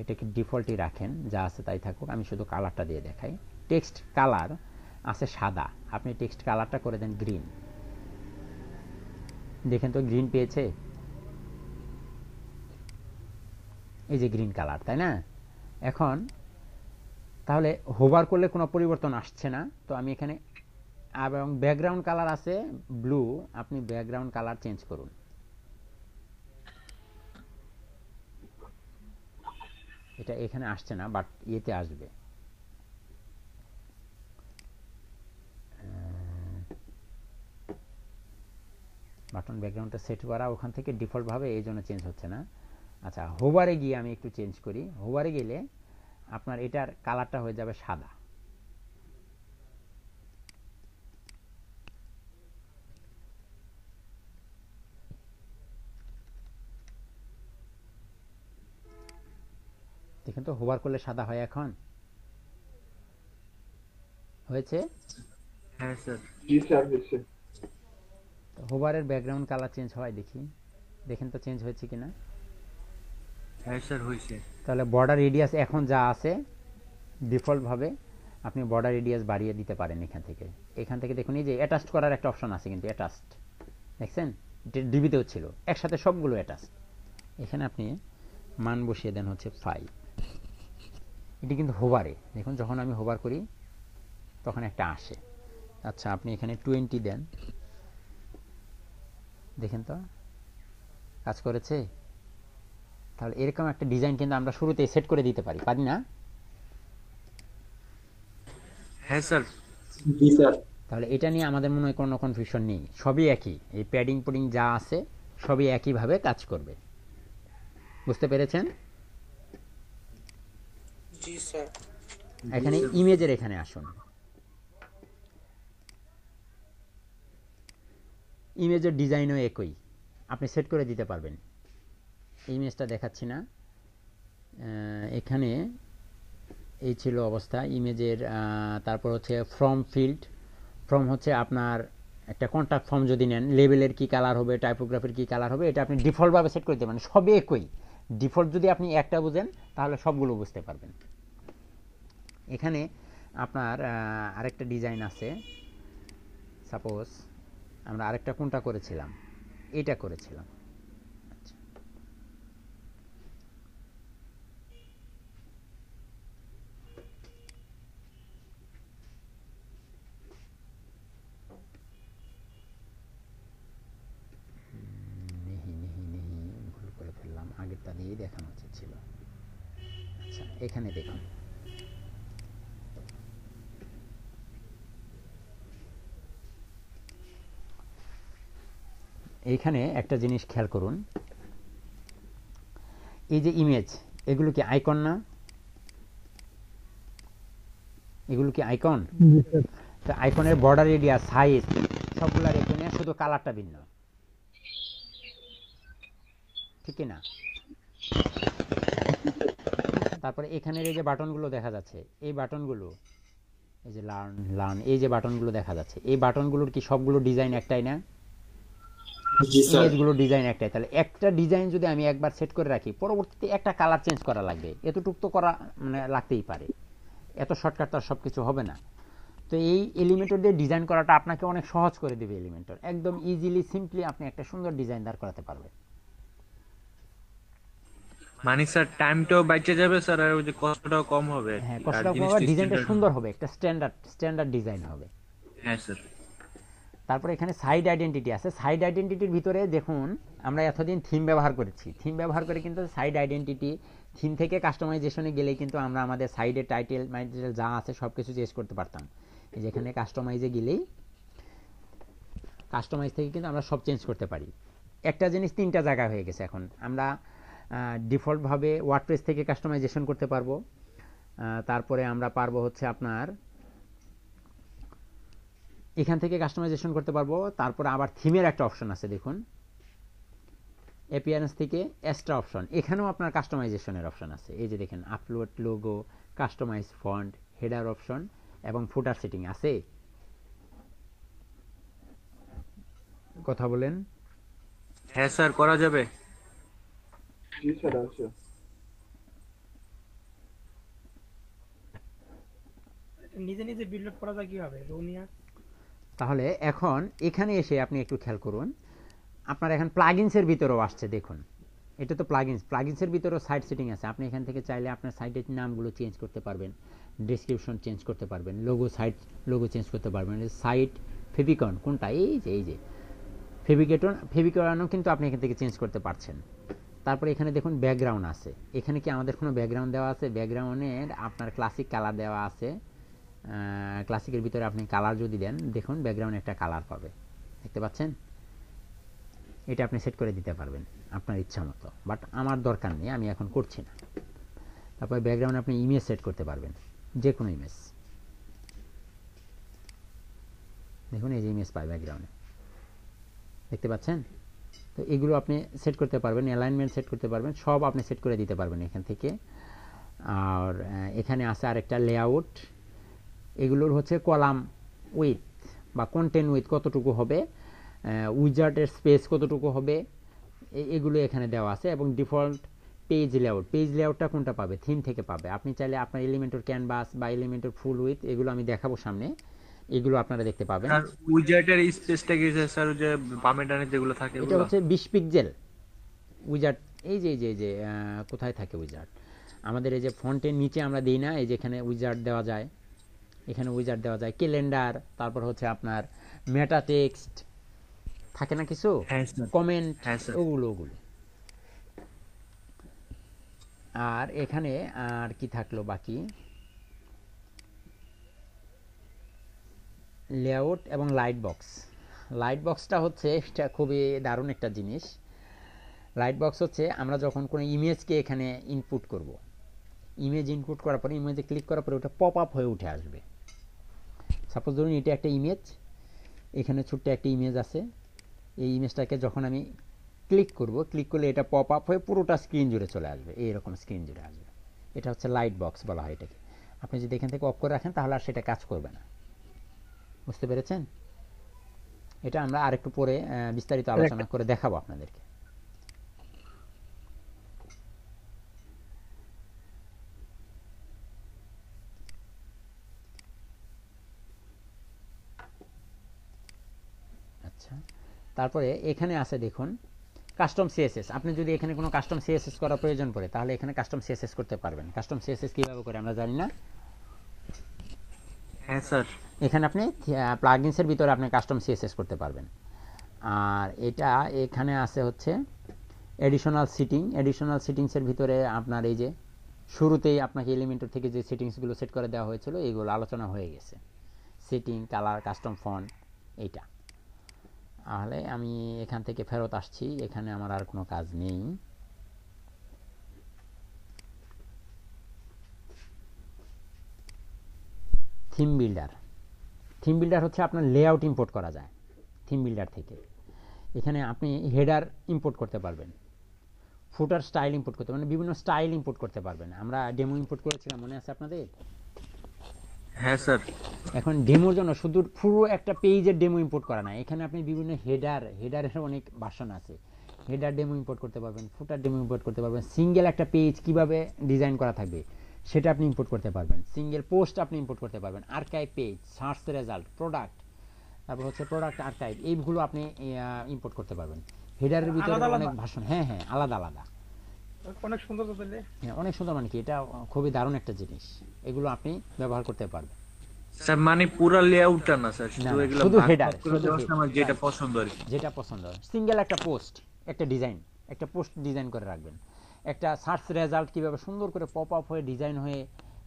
Speaker 1: এটাকে ডিফল্টই রাখেন, যা আছে তাই থাকুক, আমি শুধু কালারটা দিয়ে দেখাই। টেক্সট কালার আছে সাদা, আপনি টেক্সট কালারটা করে দেন গ্রিন। দেখেন তো গ্রিন পেয়েছে, এই যে গ্রিন কালার, তাই না? এখন তাহলে হোভার করলে কোনো পরিবর্তন আসছে না, তো আমি এখানে, এবং ব্যাকগ্রাউন্ড কালার আছে ব্লু, আপনি ব্যাকগ্রাউন্ড কালার চেঞ্জ করুন। এটা এখানে আসছে না, বাট ইয়েতে আসবে। বাটন ব্যাকগ্রাউন্ডটা সেট করা ওখান থেকে ডিফল্ট ভাবে, এই জন্য চেঞ্জ হচ্ছে না। আচ্ছা, হোভারে গিয়ে আমি একটু চেঞ্জ করি। হোভারে গেলে আপনার এটার কালারটা হয়ে যাবে সাদা। দেখেন তো হোভার করলে সাদা হয়, এখন হয়েছে।
Speaker 5: হ্যাঁ স্যার।
Speaker 3: জি স্যার, হয়েছে।
Speaker 1: হোভারের ব্যাকগ্রাউন্ড কালার চেঞ্জ হয়, দেখি, দেখেন তো চেঞ্জ হয়েছে কিনা।
Speaker 5: হ্যাঁ স্যার হয়েছে।
Speaker 1: তাহলে বর্ডার রেডিয়াস এখন যা আছে ডিফল্ট ভাবে আপনি বর্ডার রেডিয়াস বাড়িয়ে দিতে পারেন এখান থেকে দেখুন এই যে অ্যাটাচড করার একটা অপশন আছে, কিন্তু অ্যাটাচড দেখছেন এটা ডিবিতেও ছিল, একসাথে সবগুলো অ্যাটাচড। এখানে আপনি মান বসিয়ে দেন হচ্ছে 5। এটি কিন্তু হোভারে, দেখুন যখন আমি হোভার করি তখন একটা আসে। আচ্ছা আপনি এখানে 20 দেন, দেখেন তো কাজ করেছে। তাহলে এরকম একটা ডিজাইন কিন্তু আমরা শুরুতেই সেট করে দিতে পারি না?
Speaker 5: হ্যাঁ স্যার।
Speaker 6: জি স্যার।
Speaker 1: তাহলে এটা নিয়ে আমাদের মনে হয় কোনো কনফিউশন নেই, সবই একই। এই প্যাডিং পুডিং যা আছে সবই একইভাবে কাজ করবে। বুঝতে পেরেছেন?
Speaker 7: জি স্যার।
Speaker 1: এখানে ইমেজের এখানে আসুন। ইমেজের ডিজাইনও একই, আপনি সেট করে দিতে পারবেন। ইমেজটা দেখাচ্ছি না, এখানে এই ছিল অবস্থা ইমেজের। তারপর হচ্ছে ফর্ম ফিল্ড, ফর্ম হচ্ছে আপনার একটা কন্ট্যাক্ট ফর্ম যদি নেন, লেবেলের কি কালার হবে, টাইপোগ্রাফির কি কালার হবে, এটা আপনি ডিফল্টভাবে সেট করে দিতে পারেন। সবই একই, ডিফল্ট যদি আপনি একটা বুঝেন তাহলে সবগুলো বুঝতে পারবেন। এখানে আপনার আরেকটা ডিজাইন আছে, সাপোজ আমরা আরেকটা কোনটা করেছিলাম, এটা করেছিলাম। আচ্ছা ভুল করে ফেললাম, আগেরটা দিয়েই দেখানো উচিত ছিল। আচ্ছা এখানে দেখুন, এইখানে একটা জিনিস খেয়াল করুন, এই যে ইমেজ, এগুলো কি আইকন না? এগুলো কি আইকন? তো আইকনের বর্ডার এরিয়া, সাইজ সবগুলা রেখে নিয়ে শুধু কালারটা ভিন্ন, ঠিক না? তারপরে এখানের এই যে বাটনগুলো দেখা যাচ্ছে, এই বাটনগুলো, এই যে লার্ন এই যে বাটনগুলো দেখা যাচ্ছে, এই বাটনগুলোর কি সবগুলো ডিজাইন একটাই না?
Speaker 6: জি স্যার।
Speaker 1: ইমেজগুলো ডিজাইন একটাই। তাহলে একটা ডিজাইন যদি আমি একবার সেট করে রাখি, পরবর্তীতে একটা কালার চেঞ্জ করা লাগবে, এতটুক তো করা মানে লাগতেই পারে, এত শর্টকাট তো আর সব কিছু হবে না। তো এই এলিমেন্টর দিয়ে ডিজাইন করাটা আপনাকে অনেক সহজ করে দেবে। এলিমেন্টর একদম ইজিলি সিম্পলি আপনি একটা সুন্দর ডিজাইন দাঁড় করাতে পারবেন।
Speaker 5: মানে স্যার টাইমটাও বাঁচে যাবে স্যার, আর ওই যে কষ্টটাও কম হবে।
Speaker 1: হ্যাঁ,
Speaker 5: আর
Speaker 1: কষ্টটা কম
Speaker 5: জিনিসটা
Speaker 1: হবে, ডিজাইনটা
Speaker 5: standard
Speaker 1: সুন্দর
Speaker 5: হবে।
Speaker 1: হবে, একটা স্ট্যান্ডার্ড ডিজাইন হবে।
Speaker 5: হ্যাঁ স্যার।
Speaker 1: তারপরে এখানে সাইড আইডেন্টিটি আছে। সাইড আইডেন্টিটির ভিতরে দেখুন আমরা এতদিন থিম ব্যবহার করেছি, থিম ব্যবহার করে কিন্তু সাইড আইডেন্টিটি, থিম থেকে কাস্টমাইজেশনে গেলেই কিন্তু আমরা আমাদের সাইডের টাইটেল মাইটেল যা আছে সব কিছু চেঞ্জ করতে পারতাম। এই যেখানে কাস্টমাইজে গেলেই কাস্টমাইজ থেকে কিন্তু আমরা সব চেঞ্জ করতে পারি। একটা জিনিস তিনটা জায়গায় হয়ে গেছে। এখন আমরা ডিফল্টভাবে ওয়ার্ডপ্রেস থেকে কাস্টমাইজেশন করতে পারবো, তারপরে আমরা পারবো হচ্ছে আপনার এখান থেকে কাস্টমাইজেশন করতে পারবো। তারপরে আবার থিমের একটা অপশন আছে, দেখুন অ্যাপিয়ারেন্স থেকে এক্সট্রা অপশন, এখানেও আপনার কাস্টমাইজেশনের অপশন আছে। এই যে দেখেন upload logo, customise font, header option এবং ফুটার সেটিং আছে। কথা বলেন।
Speaker 5: হ্যাঁ স্যার করা যাবে।
Speaker 3: জি স্যার আছে।
Speaker 7: নিজে নিজে বিল্ড আপ করা যায় কিভাবে রোমিয়া?
Speaker 1: তাহলে এখন এখানে এসে আপনি একটু খেয়াল করুন, আপনার এখন প্লাগইনসের ভিতরেও আসছে। দেখুন এটা তো প্লাগইনসের ভিতরেও সাইট সেটিং আছে। আপনি এখান থেকে চাইলে আপনার সাইটের নামগুলো চেঞ্জ করতে পারবেন, ডেসক্রিপশন চেঞ্জ করতে পারবেন, লোগো চেঞ্জ করতে পারবেন। সাইট ফেভিকন কোনটা, এই যে ফেভিকনও কিন্তু আপনি এখান থেকে চেঞ্জ করতে পারছেন। তারপরে এখানে দেখুন ব্যাকগ্রাউন্ড আছে। এখানে কি আমাদের কোনো ব্যাকগ্রাউন্ড দেওয়া আছে? ব্যাকগ্রাউন্ডের আপনার ক্লাসিক কালার দেওয়া আছে। ক্লাসিকের ভিতরে আপনি কালার যদি দেন, দেখুন ব্যাকগ্রাউন্ড একটা কালার পাবে, দেখতে পাচ্ছেন? এটা আপনি সেট করে দিতে পারবেন আপনার ইচ্ছা মতো, বাট আমার দরকার নেই, আমি এখন করছি না। তারপরে ব্যাকগ্রাউন্ড আপনি ইমেজ সেট করতে পারবেন, যে কোনো ইমেজ। দেখুন এই যে ইমেজ পাই ব্যাকগ্রাউন্ডে, দেখতে পাচ্ছেন? তো এগুলো আপনি সেট করতে পারবেন, অ্যালাইনমেন্ট সেট করতে পারবেন, সব আপনি সেট করে দিতে পারবেন এখান থেকে। আর এখানে আছে আরেকটা লেআউট, এগুলোর হচ্ছে কলাম উইথ বা কন্টেন্ট উইথ কতটুকু হবে, উইজার্টের স্পেস কতটুকু হবে, এগুলো এখানে দেওয়া আছে। এবং ডিফল্ট পেজ লেআউটটা কোনটা পাবে? থিম থেকে পাবে। আপনি চাইলে আপনার এলিমেন্টর ক্যানভাস বা এলিমেন্টর ফুল উইথ এগুলো আমি দেখাবো সামনে, এগুলো আপনারা দেখতে পাবেন।
Speaker 5: আর উইজার্টের স্পেসটা কি স্যার, ওই যে বামে ডানে যেগুলো থাকে
Speaker 1: এটা
Speaker 5: ওগুলো?
Speaker 1: হচ্ছে 20 পিক্সেল উইজার্ড। এই যে কোথায় থাকে উইজার্ড? আমাদের এই যে ফন্টের নিচে আমরা দিই না, এই যে এখানে উইজার্ড দেওয়া যায়, এখানে উইজার্ড দেওয়া যায়, ক্যালেন্ডার, তারপর হচ্ছে আপনার মেটা টেক্সট থাকে না কিছু,
Speaker 5: হ্যাঁ স্যার,
Speaker 1: কমেন্ট,
Speaker 5: হ্যাঁ স্যার।
Speaker 1: ওগুলো। আর এখানে আর কি থাকলো বাকি? লেআউট এবং লাইট বক্সটা হচ্ছে এটা খুবই দারুণ একটা জিনিস। লাইট বক্স হচ্ছে আমরা যখন কোনো ইমেজকে এখানে ইনপুট করব, ইমেজ ইনপুট করার পরে ইমেজে ক্লিক করার পরে ওটা পপ আপ হয়ে উঠে আসবে। সাপোজ ধরুন এটা একটা ইমেজ, এখানে ছোট্ট একটা ইমেজ আছে, এই ইমেজটাকে যখন আমি ক্লিক করলে এটা পপ আপ হয়ে পুরোটা স্ক্রিন জুড়ে চলে আসবে, এইরকম স্ক্রিন জুড়ে আসবে। এটা হচ্ছে লাইট বক্স বলা হয় এটাকে। আপনি যদি এখান থেকে অফ করে রাখেন তাহলে আর সেটা কাজ করবে না। বুঝতে পেরেছেন? এটা আমরা আরেকটু পরে বিস্তারিত আলোচনা করে দেখাবো আপনাদেরকে। আচ্ছা, তারপরে এখানে আছে দেখুন কাস্টম সিএসএস। আপনি যদি এখানে কোনো কাস্টম সিএসএস করার প্রয়োজন পড়ে তাহলে এখানে কাস্টম সিএসএস করতে পারবেন। কাস্টম সিএসএস কিভাবে করে আমরা জানি না।
Speaker 5: হ্যাঁ স্যার।
Speaker 1: এখানে আপনি প্লাগইনসের ভিতরে আপনি কাস্টম সিএসএস করতে পারবেন। আর এটা এখানে আছে হচ্ছে এডিশনাল সিটিংসের ভিতরে আপনার এই যে শুরুতেই আপনাকে এলিমেন্টর থেকে যে সেটিংসগুলো সেট করে দেওয়া হয়েছিল এইগুলো আলোচনা হয়ে গেছে। সেটিং, কালার, কাস্টম ফন্ট, এইটা। তাহলে আমি এখান থেকে ফেরত আসছি, এখানে আমার আর কোনো কাজ নেই। থিম বিল্ডার হচ্ছে আপনার লেআউট ইম্পোর্ট করা যায় থিম বিল্ডার থেকে। এখানে আপনি হেডার ইম্পোর্ট করতে পারবেন, ফুটার স্টাইল ইম্পোর্ট করতে পারবেন, বিভিন্ন স্টাইল ইম্পোর্ট করতে পারবেন। আমরা ডেমো ইম্পোর্ট করেছিলাম, মনে আছে আপনাদের?
Speaker 5: হ্যাঁ স্যার।
Speaker 1: এখন ডেমোর জন্য শুধু পুরো একটা পেজের ডেমো ইম্পোর্ট করা না, এখানে আপনি বিভিন্ন হেডারের অনেক ভার্সন আছে। হেডার ডেমো ইম্পোর্ট করতে পারবেন, ফুটার ডেমো ইম্পোর্ট করতে পারবেন, সিঙ্গেল একটা পেজ কিভাবে ডিজাইন করা থাকবে সেটা আপনি ইম্পোর্ট করতে পারবেন, সিঙ্গেল পোস্ট আপনি ইম্পোর্ট করতে পারবেন, archive page, search result, product, তারপর হচ্ছে প্রোডাক্ট আর্কাইভ, এইগুলো আপনি ইম্পোর্ট করতে পারবেন। হেডারের ভিতরে
Speaker 7: আলাদা
Speaker 1: অনেক ভার্সন, হ্যাঁ আলাদা।
Speaker 7: অনেক সুন্দর তো তাহলে।
Speaker 1: হ্যাঁ, অনেক সুন্দর। মানে কি, এটা খুবই দারুণ একটা জিনিস, এগুলো আপনি ব্যবহার করতে পারবেন।
Speaker 5: স্যার মানে পুরো লেআউটটা না স্যার, শুধু
Speaker 1: না,
Speaker 5: এগুলো
Speaker 1: শুধু
Speaker 5: ভাগ
Speaker 1: header,
Speaker 5: ভাগ করে
Speaker 1: শুধু
Speaker 5: দেওয়ার
Speaker 1: head,
Speaker 5: সময় যেটা
Speaker 1: right.
Speaker 5: পছন্দ আর কি।
Speaker 1: যেটা পছন্দ হয়, সিঙ্গেল একটা পোস্ট, একটা পোস্ট ডিজাইন করে রাখবেন। একটা সার্চ রেজাল্ট কিভাবে সুন্দর করে পপ আপ হয়ে ডিজাইন হয়ে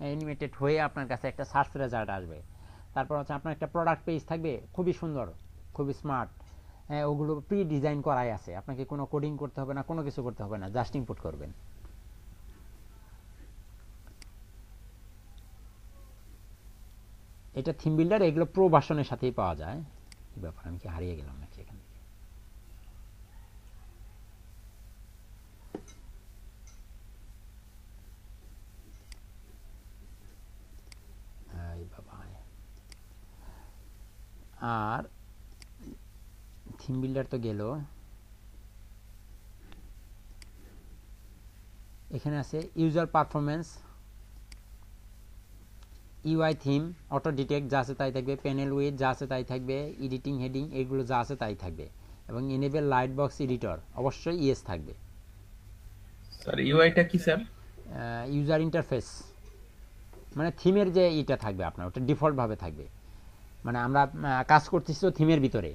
Speaker 1: অ্যানিমেটেড হয়ে আপনার কাছে একটা সার্চ রেজাল্ট আসবে। তারপর হচ্ছে আপনার একটা প্রোডাক্ট পেজ থাকবে, খুবই সুন্দর, খুবই স্মার্ট, হ্যাঁ, ওগুলো প্রি ডিজাইন করাই আছে, আপনাকে কোনো কোডিং করতে হবে না, কোনো কিছু করতে হবে না, জাস্ট ইম্পোর্ট করবেন। এটা থিম বিল্ডার, এগুলো প্রো ভার্সনের সাথেই পাওয়া যায়। কি ব্যাপার, আমি কি হারিয়ে গেলাম নাকি এখান থেকে? আর থিম বিল্ডার তো গেল, এখানে আছে user performance, UI theme, auto detect যা আছে তাই থাকবে, প্যানেল উইথ যা আছে তাই থাকবে, এডিটিং হেডিং এগুলো যা আছে তাই থাকবে, এবং এনেবল লাইট বক্স এডিটর অবশ্যই ইয়েস থাকবে।
Speaker 2: স্যার ইউআইটা কি স্যার?
Speaker 1: ইউজার ইন্টারফেস মানে থিমের যে ইটা থাকবে আপনার, ওটা ডিফল্ট ভাবে থাকবে। মানে আমরা কাজ করতেছি তো থিমের ভিতরে,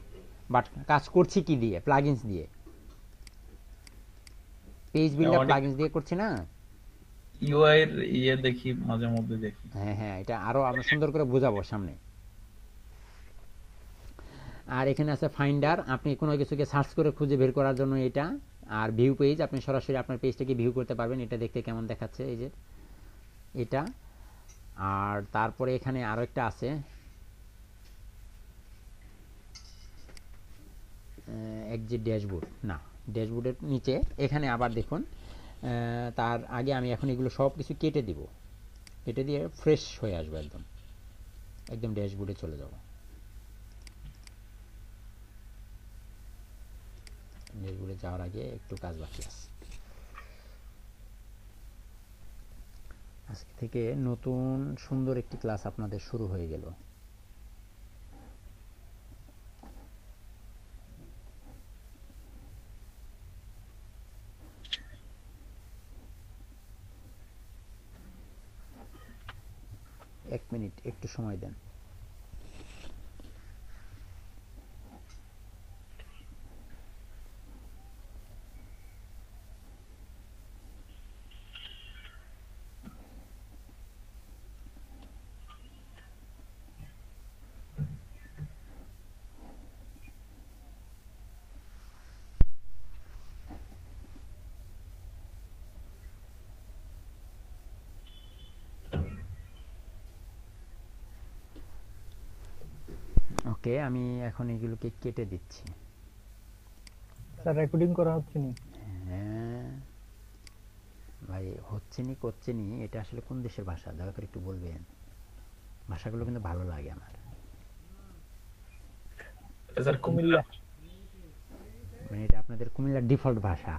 Speaker 1: বাট কাজ করছি কি দিয়ে? প্লাগইনস দিয়ে, পেজ বিল্ডার প্লাগইনস দিয়ে করছি না।
Speaker 2: ইউআই এর দেখি মাঝে মধ্যে দেখি।
Speaker 1: হ্যাঁ, এটা আরো আমরা সুন্দর করে বোঝাবো সামনে। আর এখানে আছে ফাইন্ডার, আপনি কোনো কিছুকে সার্চ করে খুঁজে বের করার জন্য এটা। আর ভিউ পেজ, আপনি সরাসরি আপনার পেজটাকে ভিউ করতে পারবেন, এটা দেখতে কেমন দেখাচ্ছে, এই যে এটা। আর তারপরে এখানে আরো একটা আছে, এক্সিট ড্যাশবোর্ড, না ড্যাশবোর্ডের নিচে এখানে আবার দেখুন। তার আগে আমি এখন এগুলো সব কিছু কেটে দিব, কেটে দিয়ে ফ্রেশ হয়ে আসবো, একদম ড্যাশবোর্ডে চলে যাব। ড্যাশবোর্ডে যাওয়ার আগে একটু কাজ বাকি আছে। আজকে থেকে নতুন সুন্দর একটি ক্লাস আপনাদের শুরু হয়ে গেল। এক মিনিট একটু সময় দেন। ওকে, আমি এখন এগুলোকে কেটে দিচ্ছি।
Speaker 4: স্যার রেকর্ডিং করা হচ্ছে না।
Speaker 1: হ্যাঁ ভাই, হচ্ছে নি করছে নি, এটা আসলে কোন দেশের ভাষা দয়া করে একটু বলবেন? ভাষাগুলো কিন্তু ভালো লাগে আমার।
Speaker 2: স্যার
Speaker 4: কুমিল্লা।
Speaker 1: মানে এটা আপনাদের কুমিল্লার ডিফল্ট ভাষা।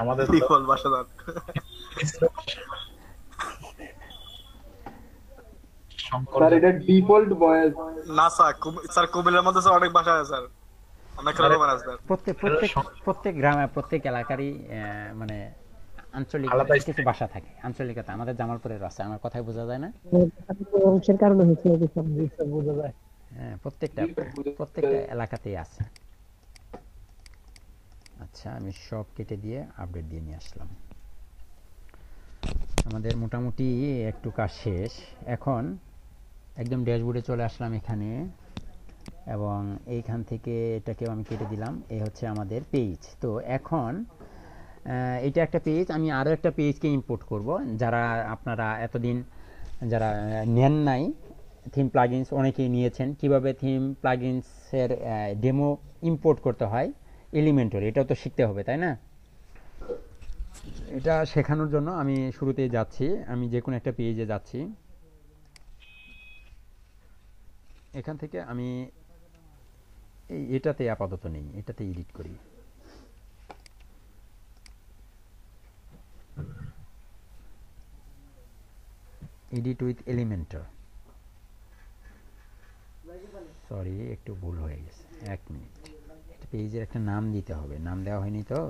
Speaker 2: আমাদের
Speaker 5: বিফল ভাষাদার।
Speaker 3: স্যার এটা ডিফল্ট ভয়েস।
Speaker 5: না স্যার, স্যার কুমিল্লার মধ্যে স্যার অনেক ভাষা আছে স্যার, অনেক রকমের আছে স্যার।
Speaker 1: প্রত্যেক গ্রামে প্রত্যেক এলাকারই মানে আঞ্চলিক
Speaker 2: আলাদা
Speaker 1: কিছু ভাষা থাকে। আঞ্চলিকতা আমাদের জামালপুরের আছে, আমার কথাই বোঝা যায় না?
Speaker 4: অংশের কারণে হচ্ছে নাকি সব জিনিসটা বোঝা যায়।
Speaker 1: হ্যাঁ, প্রত্যেকটা এলাকাতেই আছে। আচ্ছা, আমি সব কেটে দিয়ে আপডেট দিয়ে নিয়ে আসলাম। আমাদের মোটামুটি একটু কাজ শেষ। এখন একদম ড্যাশবোর্ডে চলে আসলাম এখানে, এবং এইখান থেকে এটাকেও আমি কেটে দিলাম। এই হচ্ছে আমাদের পেজ। তো এখন এটা একটা পেজ, আমি আরও একটা পেজকে ইম্পোর্ট করব। যারা আপনারা এতদিন যারা নেন নাই থিম প্লাগইনস, অনেকেই নিয়েছেন। কিভাবে থিম প্লাগইনসের ডেমো ইম্পোর্ট করতে হয় এলিমেন্টর, এটাও তো শিখতে হবে, তাই না? এটা শেখানোর জন্য আমি শুরুতেই যাচ্ছি, আমি যে কোনো একটা পেজে যাচ্ছি। এখান থেকে আমি এটাতে আপাতত নেই, এটাতে এডিট করি। Edit with Elementor. সরি, একটু ভুল হয়ে গেছে, এক মিনিট। এটা পেজের একটা নাম দিতে হবে, নাম দেওয়া হয়নি তো।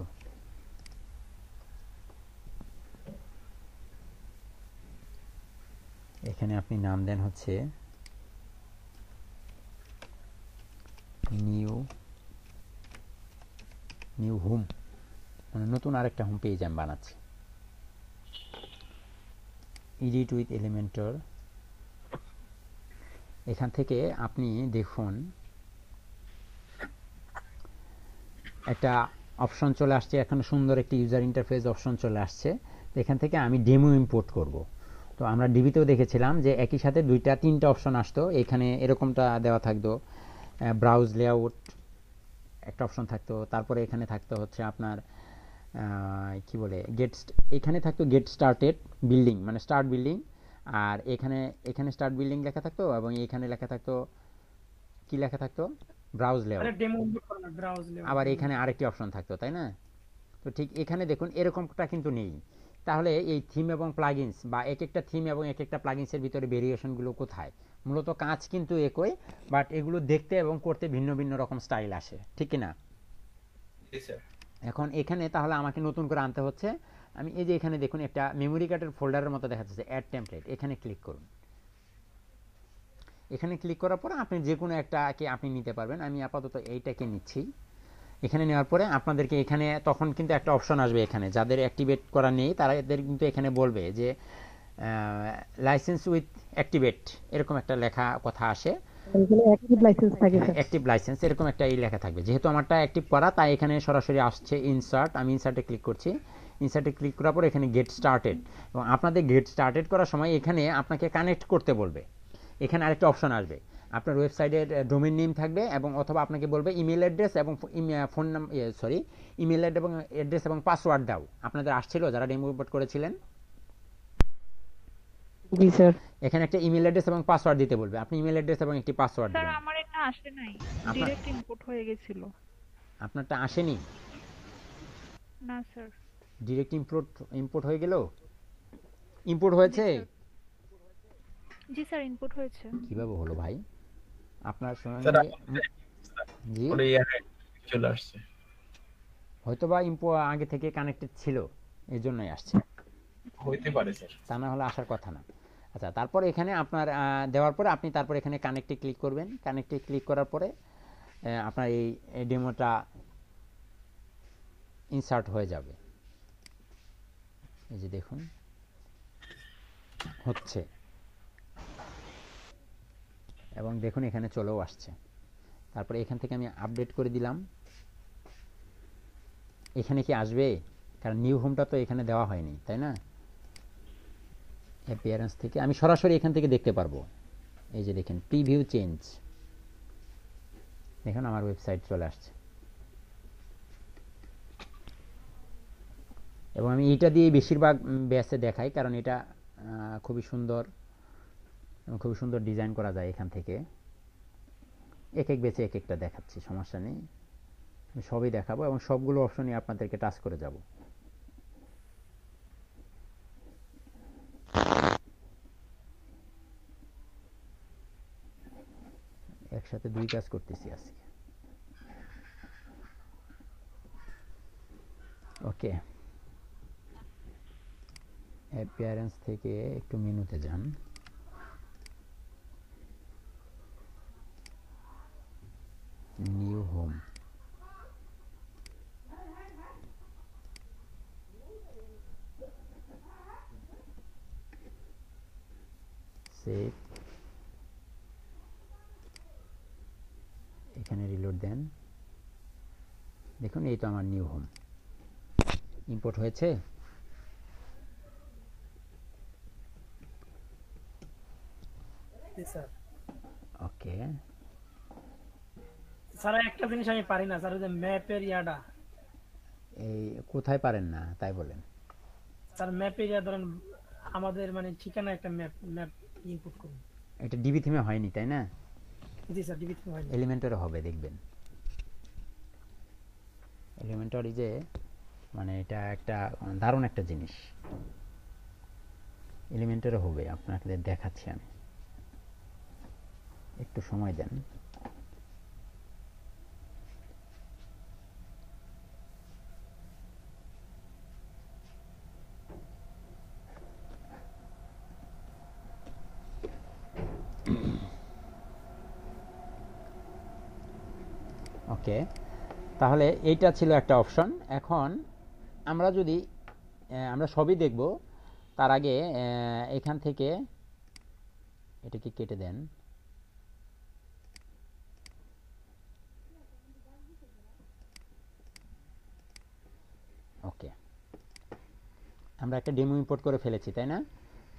Speaker 1: এখানে আপনি নাম দেন হচ্ছে নিউ হোম, মানে নতুন আরেকটা হোম পেজ আমি বানাচ্ছি। Edit with Elementor. এখান থেকে আপনি দেখুন একটা অপশন চলে আসছে, এখন সুন্দর একটি ইউজার ইন্টারফেস অপশন চলে আসছে। তো এখান থেকে আমি ডেমো ইম্পোর্ট করব। তো আমরা ডিবিতেও দেখেছিলাম যে একই সাথে দুইটা তিনটা অপশন আসতো। এখানে এরকমটা দেওয়া থাকতো, ব্রাউজ লেআউট একটা অপশন থাকতো, তারপরে এখানে থাকতো হচ্ছে আপনার কি বলে এখানে থাকতো গেট স্টার্টেড বিল্ডিং, মানে স্টার্ট বিল্ডিং। আর এখানে স্টার্ট বিল্ডিং লেখা থাকতো, এবং এখানে লেখা থাকতো কি লেখা থাকতো, ব্রাউজ লেআউট।
Speaker 7: ডেমো ইম্পোর্ট করা না, ব্রাউজ লেআউট।
Speaker 1: আবার এখানে আরেকটি অপশন থাকতো, তাই না? তো ঠিক এখানে দেখুন এরকমটা কিন্তু নেই। তাহলে এই থিম এবং প্লাগইনস বা এক একটা থিম এবং এক একটা প্লাগইনসের ভিতরে ভেরিয়েশনগুলো কোথায়? মূলত কাজ কিন্তু একই, বাট এগুলো দেখতে এবং করতে ভিন্ন ভিন্ন রকম স্টাইল আসে, ঠিক কি না? এখন এখানে তাহলে আমাকে নতুন করে আনতে হচ্ছে। আমি এই যে এখানে দেখুন একটা মেমোরি কার্ডের ফোল্ডারের মতো দেখা যাচ্ছে, অ্যাড টেমপ্লেট, এখানে ক্লিক করুন। এখানে ক্লিক করার পরে আপনি যে কোনো একটাকে আপনি নিতে পারবেন। আমি আপাতত এইটাকে নিচ্ছি। এখানে নেওয়ার পরে আপনাদেরকে এখানে তখন কিন্তু একটা অপশন আসবে, এখানে যাদের অ্যাক্টিভেট করা নেই তাদের কিন্তু এখানে বলবে যে লাইসেন্স উইথ অ্যাক্টিভেট, এরকম একটা লেখা কথা আসে।
Speaker 8: এখানে অ্যাক্টিভ লাইসেন্স থাকে স্যার।
Speaker 1: অ্যাক্টিভ লাইসেন্স এরকম একটা এই লেখা থাকবে। যেহেতু আমারটা অ্যাক্টিভ করা, তাই এখানে সরাসরি আসছে ইনসার্ট। আমি ইনসার্টে ক্লিক করছি। ইনসার্টে ক্লিক করার পর এখানে গেট স্টার্টেড, এবং আপনাদের গেট স্টার্টেড করার সময় এখানে আপনাকে কানেক্ট করতে বলবে। এখানে আরেকটা অপশন আসবে, আপনার ওয়েবসাইটের ডোমেইন নেম থাকবে, এবং অথবা আপনাকে বলবে ইমেল অ্যাড্রেস এবং ফোন নাম্বার, ইমেল অ্যাড্রেস এবং পাসওয়ার্ড দাও। আপনাদের আসছিল যারা ডেমো ইম্পোর্ট করেছিলেন?
Speaker 8: জি স্যার।
Speaker 1: এখানে একটা ইমেল অ্যাড্রেস এবং পাসওয়ার্ড দিতে বলবে। আপনি ইমেল অ্যাড্রেস এবং একটি পাসওয়ার্ড দিবেন।
Speaker 9: স্যার আমার এটা আসে নাই, ডাইরেক্ট ইম্পোর্ট হয়ে গেছিল।
Speaker 1: আপনারটা আসেনি?
Speaker 9: না স্যার।
Speaker 1: ডাইরেক্ট ইম্পোর্ট হয়ে গেল? ইম্পোর্ট হয়েছে?
Speaker 9: জি স্যার, ইনপুট হয়েছে।
Speaker 1: কিভাবে হলো ভাই? আপনার
Speaker 2: স্যার
Speaker 1: সঙ্গে জি
Speaker 2: ওরে ইয়ার চলে আসছে।
Speaker 1: হয়তোবা ইম্পো আগে থেকে কানেক্টেড ছিল, এই জন্যই আসছে,
Speaker 2: হইতে পারে স্যার।
Speaker 1: তা না হলে আসার কথা না। আচ্ছা, তারপর এখানে আপনার দেওয়ার পরে আপনি তারপর এখানে কানেক্টে ক্লিক করবেন। কানেক্টে ক্লিক করার পরে আপনার এই ডেমোটা ইনসার্ট হয়ে যাবে। এই যে দেখুন হচ্ছে, এবং দেখুন এখানে চলেও আসছে। তারপরে এখান থেকে আমি আপডেট করে দিলাম। এখানে কি আসবে? কারণ নিউ হোমটা তো এখানে দেওয়া হয়নি, তাই না? অ্যাপিয়ারেন্স থেকে আমি সরাসরি এখান থেকে দেখতে পারবো। এই যে দেখেন প্রিভিউ চেঞ্জ, দেখুন আমার ওয়েবসাইট চলে আসছে। এবং আমি এটা দিয়ে বেশিরভাগ ব্যাচে দেখাই, কারণ এটা খুবই সুন্দর এবং খুবই সুন্দর ডিজাইন করা যায় এখান থেকে। এক এক ব্যাচে এক একটা দেখাচ্ছি, সমস্যা নেই, আমি সবই দেখাবো এবং সবগুলো অপশনই আপনাদেরকে টাচ করে যাব। একসাথে দুই কাজ করতেছি আজকে। ওকে, অ্যাপিয়ারেন্স থেকে একটু মেনুতে যান। নিউ হোম, সেভ, এখানে রিলোড দেন। দেখুন এই তো আমার নিউ হোম ইম্পোর্ট হয়েছে।
Speaker 7: স্যার
Speaker 1: ওকে,
Speaker 7: স্যার একটা জিনিস আমি পারি না স্যার, ওই যে ম্যাপের ইয়াটা।
Speaker 1: এই কোথায় পারেন না তাই বলেন?
Speaker 7: স্যার ম্যাপের ইয়া ধরেন আমাদের মানে ঠিকানা একটা ম্যাপ ম্যাপ ইনপুট করুন।
Speaker 1: এটা ডিবি থিমে হয়নি তাই না?
Speaker 7: জি স্যার, ডিবিট হয়নি।
Speaker 1: এলিমেন্টরে হবে, দেখবেন এলিমেন্টরি যে মানে এটা একটা দারুণ একটা জিনিস। এলিমেন্টরে হবে, আপনাকে দেখাচ্ছি আমি, একটু সময় দেন। ওকে, তাহলে এইটা ছিল একটা অপশন। এখন আমরা যদি আমরা সবই দেখব, তার আগে এখান থেকে এটাকে কেটে দেন। ওকে, আমরা একটা ডেমো ইম্পোর্ট করে ফেলেছি তাই না?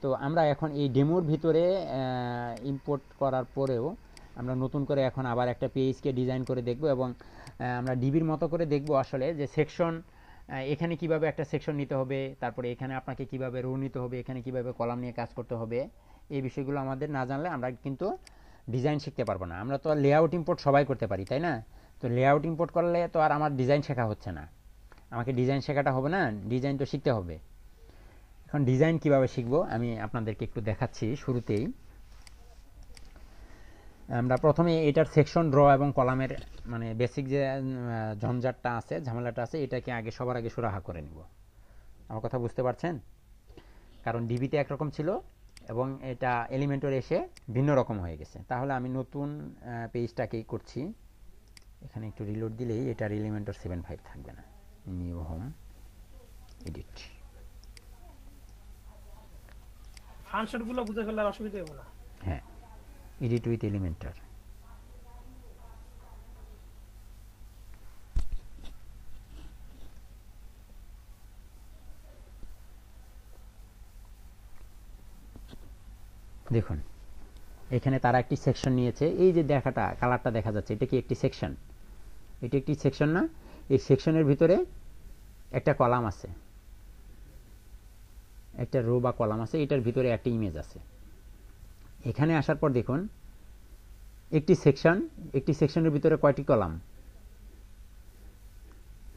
Speaker 1: তো আমরা এখন এই ডেমোর ভিতরে ইম্পোর্ট করার পরেও আমরা নতুন করে এখন আবার একটা পেজকে ডিজাইন করে দেখব, এবং আমরা ডিবির মতো করে দেখব আসলে যে সেকশন, এখানে কিভাবে একটা সেকশন নিতে হবে, তারপরে এখানে আপনাকে কিভাবে রো নিতে হবে, এখানে কিভাবে কলাম নিয়ে কাজ করতে হবে। এই বিষয়গুলো আমাদের না জানলে আমরা কিন্তু ডিজাইন শিখতে পারবো না। আমরা তো লেআউট ইম্পোর্ট সবাই করতে পারি তাই না? তো লেআউট ইম্পোর্ট করলে তো আর আমার ডিজাইন শেখা হচ্ছে না, আমাকে ডিজাইন শেখাটা হবে না, ডিজাইন তো শিখতে হবে। এখন ডিজাইন কিভাবে শিখবো আমি আপনাদেরকে একটু দেখাচ্ছি। শুরুতেই আমরা প্রথমে এটার সেকশন, ড্র এবং কলামের মানে বেসিক যে ঝঞ্ঝাটটা আছে, ঝামেলাটা আছে, এটাকে আগে সবার আগে সুরাহা করে নিব। আমার কথা বুঝতে পারছেন? কারণ ডিবিতে একরকম ছিল এবং এটা এলিমেন্টর এসে ভিন্ন রকম হয়ে গেছে। তাহলে আমি নতুন পেজটাকেই করছি, এখানে একটু রিলোড দিলেই এটার এলিমেন্টর 7.5 থাকবে না। নিউ হোম, এডিট,
Speaker 7: ফাংশন গুলো বুঝে ফেলার অসুবিধা হবে না।
Speaker 1: হ্যাঁ, এডিট উইথ এলিমেন্টর। দেখুন এখানে তারা একটি সেকশন নিয়েছে, এই যে দেখাটা কালারটা দেখা যাচ্ছে, এটা কি একটি সেকশন? এটা একটি সেকশন না? এই সেকশনের ভিতরে একটা কলাম আছে, একটা রো বা কলাম আছে, এটার ভিতরে একটা ইমেজ আছে। এখানে আসার পর দেখুন একটি সেকশন, একটি সেকশনের ভিতরে কয়টি কলাম?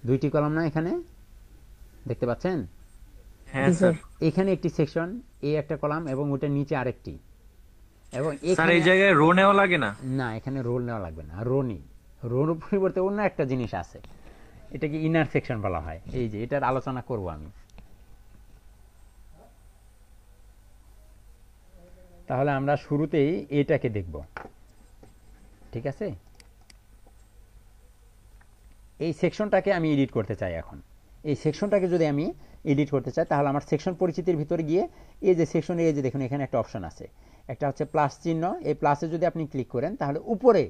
Speaker 1: দুইটি কলাম না? এখানে দেখতে পাচ্ছেন?
Speaker 5: হ্যাঁ স্যার।
Speaker 1: এখানে একটি সেকশন, এই একটা কলাম এবং ওটার নিচে আরেকটি, এবং
Speaker 5: স্যার
Speaker 1: এখানে
Speaker 5: এই জায়গায় রো নেওয়া লাগে না?
Speaker 1: না, এখানে রোল নেওয়া লাগবে না, রো নেই। রোর পরিবর্তে অন্য একটা জিনিস আছে, এটাকে ইনার সেকশন বলা হয়। এই যে এটার আলোচনা করব আমি। তাহলে আমরা শুরুতেই এটাকে দেখব, ঠিক আছে? এই সেকশনটাকে আমি এডিট করতে চাই এখন। এই সেকশনটাকে যদি আমি এডিট করতে চাই, তাহলে আমার সেকশন পরিচিতির ভিতরে গিয়ে এই যে সেকশনে, এই যে দেখুন এখানে একটা অপশন আছে, একটা হচ্ছে প্লাস চিহ্ন। এই প্লাসে যদি আপনি ক্লিক করেন তাহলে উপরে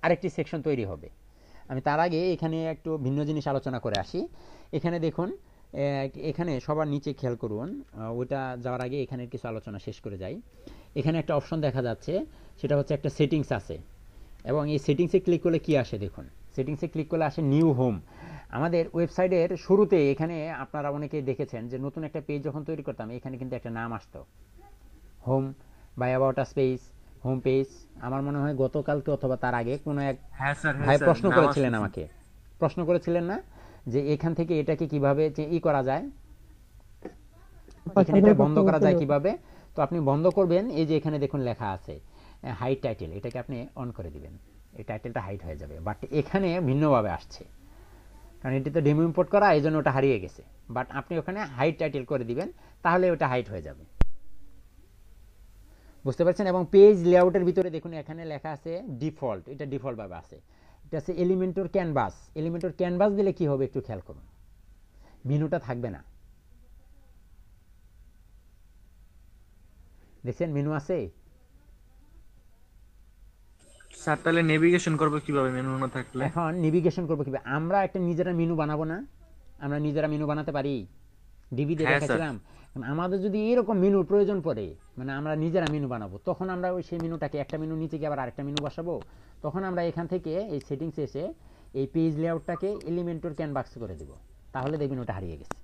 Speaker 1: আরেকটি সেকশন তৈরি হবে। আমি তার আগে এখানে একটু ভিন্ন জিনিস আলোচনা করে আসি। এখানে দেখুন, এখানে সবার নিচে খেয়াল করুন, ওটা যাওয়ার আগে এখানে কিছু আলোচনা শেষ করে যাই। এখানে একটা অপশন দেখা যাচ্ছে, সেটা হচ্ছে একটা সেটিংস আছে, এবং এই সেটিংসে ক্লিক করলে কি আসে দেখুন। সেটিংসে ক্লিক করলে আসে নিউ হোম। আমাদের ওয়েবসাইটের শুরুতে এখানে আপনারা অনেকে দেখেছেন যে নতুন একটা পেজ যখন তৈরি করতাম, এখানে কিন্তু একটা নাম আসতো, হোম বা about us page, home page. আমার মনে হয় গতকালকে অথবা তার আগে কোনো এক
Speaker 5: হ্যাঁ স্যার,
Speaker 1: ভাই প্রশ্ন করেছিলেন আমাকে, প্রশ্ন করেছিলেন না, যে এখান থেকে এটাকে কিভাবে করা যায়, এখানে এটা বন্ধ করা যায় কিভাবে। তো আপনি বন্ধ করবেন, এই যে এখানে দেখুন লেখা আছে হাইড টাইটেল, এটাকে আপনি অন করে দিবেন, এই টাইটেলটা হাইড হয়ে যাবে। বাট এখানে ভিন্নভাবে আসছে, কারণ এটি তো ডেমো ইম্পোর্ট করা, এই জন্য ওটা হারিয়ে গেছে। বাট আপনি ওখানে হাইড টাইটেল করে দিবেন, তাহলে ওটা হাইড হয়ে যাবে। বুঝতে পারছেন? এবং পেজ লেআউটের ভিতরে দেখুন এখানে লেখা আছে ডিফল্ট, এটা ডিফল্ট ভাবে আছে। এটা আছে এলিমেন্টর ক্যানভাস। এলিমেন্টর ক্যানভাস দিলে কি হবে একটু খেয়াল করুন, মেনুটা থাকবে না। দেখছেন মেনু আছে?
Speaker 5: স্যার তাহলে নেভিগেশন করব কিভাবে মেনু না থাকলে?
Speaker 1: এখন নেভিগেশন করব কিভাবে? আমরা একটা নিজেরা মেনু বানাবো না? আমরা নিজেরা মেনু বানাতে পারি, ডিভি দিয়ে দেখাছিলাম। আমাদের যদি এরকম মেনুর প্রয়োজন পড়ে, মানে আমরা নিজেরা মেনু বানাবো, তখন আমরা ওই সেই মেনুটাকে একটা মেনু নিচে গিয়ে আবার আরেকটা মেনু বসাবো। তখন আমরা এখান থেকে এই সেটিংসে এসে এই পেজ লেআউটটাকে এলিমেন্টর ক্যানভাস করে দেব, তাহলে দেখবেন ওটা হারিয়ে গেছে।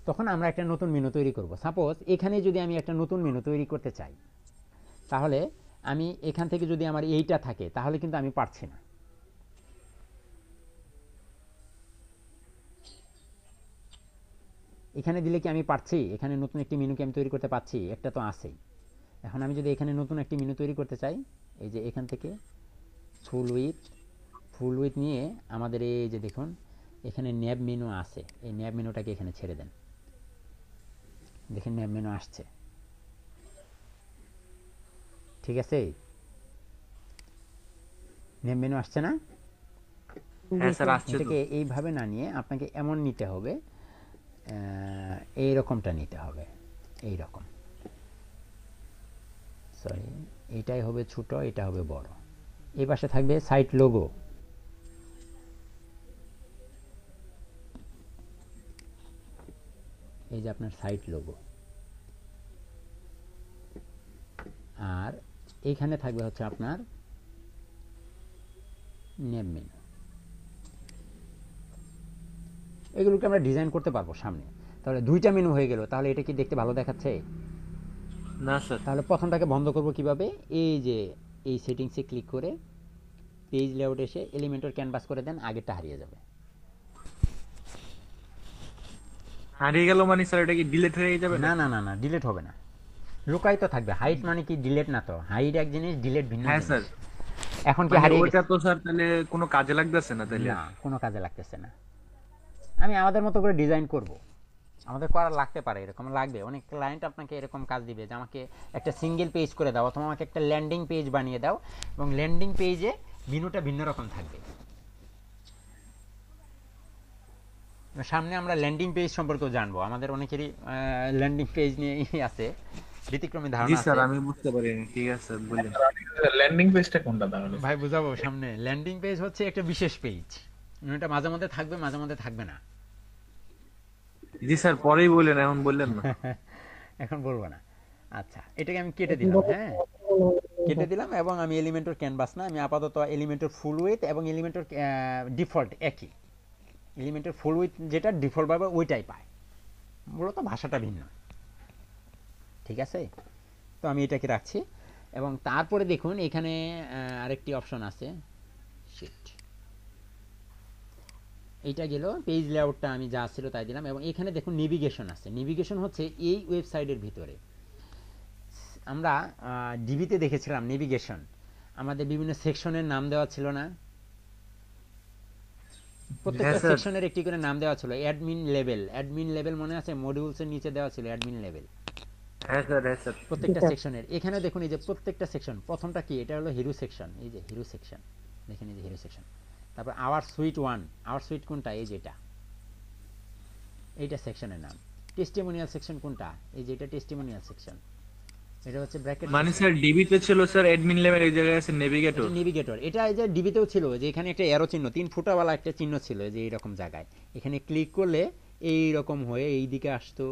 Speaker 1: তখন আমরা একটা নতুন মেনু তৈরি করব। সাপোজ এখানে যদি আমি একটা নতুন মেনু তৈরি করতে চাই, তাহলে আমি এখান থেকে যদি আমার এইটা থাকে, তাহলে কিন্তু আমি পারছি না। এখানে দিলে কি আমি পারছি? এখানে নতুন একটি মেনু কি আমি তৈরি করতে পারছি? একটা তো আছেই। এখন আমি যদি এখানে নতুন একটি মেনু তৈরি করতে চাই, এই যে এখান থেকে ফুল উইথ নিয়ে আমাদের এই যে দেখুন এখানে ন্যাব মেনু আছে, এই ন্যাব মেনুটাকে এখানে ছেড়ে দেন। দেখেন ন্যাব মেনু আসছে, ঠিক আছে? ন্যাব মেনু আসছে না?
Speaker 5: হ্যাঁ স্যার আসছে।
Speaker 1: এটাকে এইভাবে না নিয়ে আপনাকে এমন নিতে হবে, এই রকমটা নিতে হবে, এই রকম। সরি, এইটাই হবে ছোট, এটা হবে বড়। এই পাশে থাকবে সাইট লোগো, এই যে আপনার সাইট লোগো। আর এইখানে থাকবে হচ্ছে আপনার নেম মেনু। এগুলোকে আমরা ডিজাইন করতে পারবো সামনে। তাহলে দুইটা মেনু হয়ে গেল, তাহলে এটা কি দেখতে ভালো দেখাচ্ছে?
Speaker 5: না স্যার।
Speaker 1: তাহলে প্রথমটাকে বন্ধ করব কিভাবে? এই যে এই সেটিংসে ক্লিক করে পেজ লেআউট এসে এলিমেন্টর ক্যানভাস করে দেন, আগেরটা হারিয়ে যাবে।
Speaker 5: হারিয়ে গেল মানে স্যার এটা কি ডিলিট হয়ে যাবে?
Speaker 1: না না না না, ডিলিট হবে না, লুকায়িত থাকবে। হাইড মানে কি ডিলিট না তো, হাইড এক জিনিস, ডিলিট ভিন্ন জিনিস।
Speaker 5: হ্যাঁ স্যার।
Speaker 1: এখন কি হারিয়ে গেছে?
Speaker 5: ওটা তো স্যার তাহলে কোনো কাজে লাগতেছে না তাহলে?
Speaker 1: না, কোনো কাজে লাগতেছে না। আমি আমাদের মতো করে ডিজাইন করব, আমাদের করা লাগতে পারে, এরকম লাগবে। অনেক ক্লায়েন্ট আপনাকে এরকম কাজ দিবে যে আমাকে একটা সিঙ্গেল পেজ করে দাও, অথবা আমাকে একটা ল্যান্ডিং পেজ বানিয়ে দাও, এবং ল্যান্ডিং পেজে মেনুটা ভিন্ন রকম থাকবে। সামনে আমরা ল্যান্ডিং পেজ সম্পর্কেও জানবো, আমাদের অনেকেরই ল্যান্ডিং পেজ নিয়ে আছে ব্যতিক্রমী ধারণা
Speaker 5: জি
Speaker 1: আছে।
Speaker 5: স্যার আমি বুঝতে পারিনি, ঠিক আছে বলুন।
Speaker 2: ল্যান্ডিং পেজটা কোনটা তাহলে?
Speaker 1: ভাই বুঝাবো সামনে। ল্যান্ডিং পেজ হচ্ছে একটা বিশেষ পেজ, এটা মাঝে মধ্যে থাকবে, মাঝে মধ্যে থাকবে না।
Speaker 5: জি স্যার পরেই বললেন, এখন বললেন না।
Speaker 1: এখন বলবো না। আচ্ছা, এটাকে আমি কেটে দিলাম। হ্যাঁ, কেটে দিলাম, এবং আমি এলিমেন্টর ক্যানভাস না, আমি আপাতত এলিমেন্টর ফুল উইথ এবং এলিমেন্টর ডিফল্ট একই। এলিমেন্টর ফুল উইথ যেটা ডিফল্ট ভাবে ওইটাই পায়, মূলত ভাষাটা ভিন্ন, ঠিক আছে? তো আমি এটাকে রাখছি। এবং তারপরে দেখুন এখানে আরেকটি অপশন আছে, শিট। এইটা গেল পেজ লেআউটটা আমি যা ছিল তাই দিলাম। এবং এখানে দেখুন নেভিগেশন আছে। নেভিগেশন হচ্ছে এই ওয়েবসাইটের ভিতরে আমরা ডিবিতে দেখেছিলাম নেভিগেশন, আমাদের বিভিন্ন সেকশনের নাম দেওয়া ছিল না, প্রত্যেকটা সেকশনের একটি করে নাম দেওয়া ছিল। অ্যাডমিন লেভেল মনে আছে? মডিউলসের নিচে দেওয়া ছিল অ্যাডমিন লেভেল।
Speaker 5: হ্যাঁ স্যার
Speaker 1: প্রত্যেকটা সেকশনের এখানে দেখুন এই যে প্রত্যেকটা সেকশন, প্রথমটা কি, এটা হলো হিরো সেকশন, এই যে হিরো সেকশন, দেখেন এই যে হিরো সেকশন। তারপর আওয়ার সুইট 1, আওয়ার সুইট কোনটা, এই যে এইটা সেকশনের নাম। টেস্টিমোনিয়াল সেকশন কোনটা, এই যে এটা টেস্টিমোনিয়াল সেকশন। এটা হচ্ছে ব্র্যাকেট
Speaker 5: মানে স্যার ডিবিতে ছিল স্যার অ্যাডমিন লেভেল, এই জায়গায় আছে
Speaker 1: নেভিগেটর। এটা এই যে ডিবিতেও ছিল, যে এখানে একটা অ্যারো চিহ্ন 3 ফুটাওয়ালা একটা চিহ্ন ছিল, যে এইরকম জায়গায় এখানে ক্লিক করলে এই রকম হয়ে এই দিকে আসতো,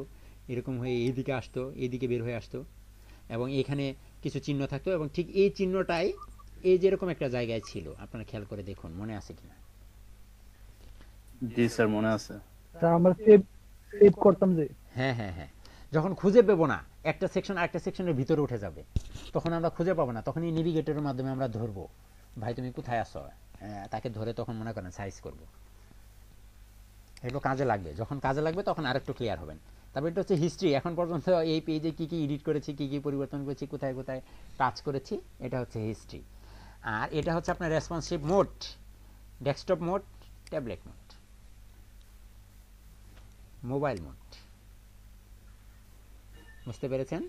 Speaker 1: এরকম হয়ে এই দিকে আসতো, এইদিকে বের হয়ে আসতো, এবং এখানে কিছু চিহ্ন থাকতো, এবং ঠিক এই চিহ্নটাই এই যে এরকম একটা জায়গায় ছিল। আপনারা খেয়াল করে দেখুন মনে আছে কিনা।
Speaker 10: জি স্যার মনে আছে।
Speaker 4: স্যার আমরা সেভ করতাম যে।
Speaker 1: হ্যাঁ হ্যাঁ হ্যাঁ, যখন খুঁজে পাবো না, একটা সেকশন আরেকটা সেকশনের ভিতরে উঠে যাবে, তখন আমরা খুঁজে পাবো না, তখন এই নেভিগেটরের মাধ্যমে আমরা ধরবো, ভাই তুমি কোথায় আছো, তাকে ধরে তখন মনে করেন সাইজ করব। এগুলো কাজে লাগবে, যখন কাজে লাগবে তখন আরেকটু ক্লিয়ার হবেন। তারপর এটা হচ্ছে হিস্ট্রি, এখন পর্যন্ত এই পেজে কি কি এডিট করেছি, কি কি পরিবর্তন করেছি, কোথায় কোথায় টাচ করেছি, এটা হচ্ছে হিস্ট্রি। আর এটা হচ্ছে আপনার responsive mode, desktop mode, tablet mode, mobile mode. বুঝতে পেরেছেন?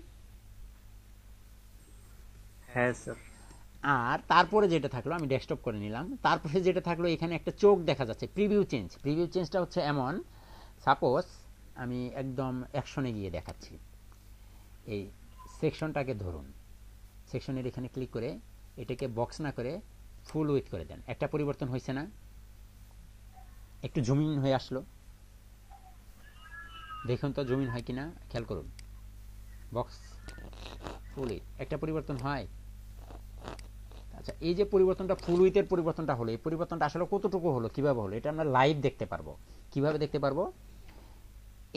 Speaker 5: হ্যাঁ স্যার।
Speaker 1: আর তারপরে যেটা থাকলো, আমি ডেস্কটপ করে নিলাম, তারপরে যেটা থাকলো এখানে একটা চোখ দেখা যাচ্ছে, প্রিভিউ চেঞ্জ। প্রিভিউ চেঞ্জটা হচ্ছে এমন, সাপোজ আমি একদম অ্যাকশনে গিয়ে দেখাচ্ছি, এই সেকশনটাকে ধরুন, সেকশনের এখানে ক্লিক করে এটাকে বক্স না করে ফুল উইথ করে দেন। একটা পরিবর্তন হয়েছে না, একটু জুমিং হয়ে আসলো, দেখুন তো জুমিং হয় কিনা, খেয়াল করুন। বক্স ফুল উইথ, একটা পরিবর্তন হয়। আচ্ছা, এই যে পরিবর্তনটা ফুল উইথের পরিবর্তনটা হলো, এই পরিবর্তনটা আসলে কতটুকু হলো, কিভাবে হলো, এটা আমরা লাইভ দেখতে পারবো। কিভাবে দেখতে পারবো?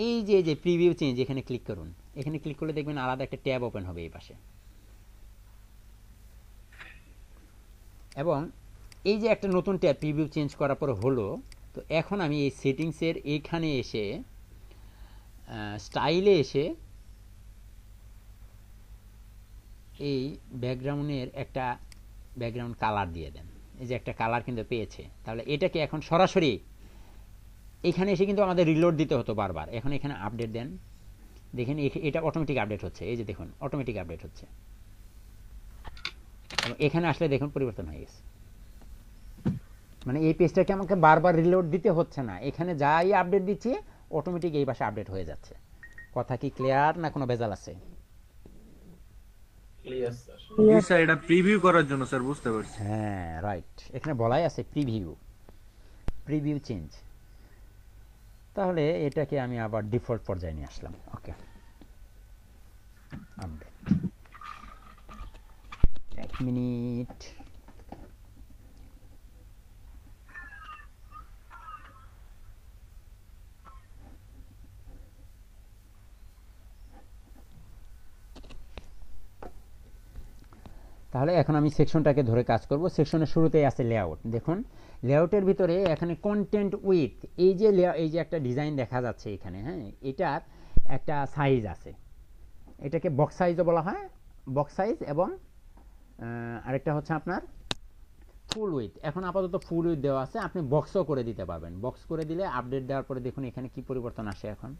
Speaker 1: এই যে প্রিভিউ চেঞ্জ, এখানে ক্লিক করুন, এখানে ক্লিক করলে দেখবেন আলাদা একটা ট্যাব ওপেন হবে এই পাশে, এবং এই যে একটা নতুন ট্যাব প্রিভিউ চেঞ্জ করার পর হলো। তো এখন আমি এই সেটিংসের এইখানে এসে স্টাইলে এসে এই ব্যাকগ্রাউন্ডের একটা ব্যাকগ্রাউন্ড কালার দিয়ে দেন। এই যে একটা কালার কিন্তু পেয়েছে, তাহলে এটাকে এখন সরাসরি এখানে এসে কিন্তু আমাদের রিলোড দিতে হতো বারবার, এখন এখানে আপডেট দেন, দেখেন এটা অটোমেটিক আপডেট হচ্ছে, এই যে দেখুন অটোমেটিক আপডেট হচ্ছে, এবং এখানে আসলে দেখুন পরিবর্তন হয়ে গেছে। মানে এই পেজটাকে আমাকে বারবার রিলোড দিতে হচ্ছে না, এখানে যাই আপডেট দিচ্ছি অটোমেটিক এই পাশে আপডেট হয়ে যাচ্ছে। কথা কি ক্লিয়ার না কোনো ভেজাল আছে?
Speaker 2: Clear sir.
Speaker 5: জি স্যার, এটা প্রিভিউ করার জন্য স্যার, বুঝতে পারছি।
Speaker 1: হ্যাঁ রাইট, এখানে বলাই আছে প্রিভিউ চেঞ্জ। তাহলে এটাকে আমি আবার ডিফল্ট পর্যায়ে নিয়ে আসলাম। ওকে, আপডেট, 1 মিনিট। তাহলে এখন আমি সেকশনটাকে ধরে কাজ করব। সেকশনের শুরুতেই আছে লেআউট। দেখুন লেআউটের ভিতরে এখানে কন্টেন্ট উইথ, এই যে একটা ডিজাইন দেখা যাচ্ছে এখানে, হ্যাঁ, এটার একটা সাইজ আছে, এটাকে বক্স সাইজও বলা হয়, বক্স সাইজ, এবং আরেকটা হচ্ছে আপনার ফুল উইথ। এখন আপাতত ফুল উইথ দেওয়া আছে, আপনি বক্সও করে দিতে পারবেন। বক্স করে দিলে আপডেট দেওয়ার পরে দেখুন এখানে কি পরিবর্তন আসে। এখন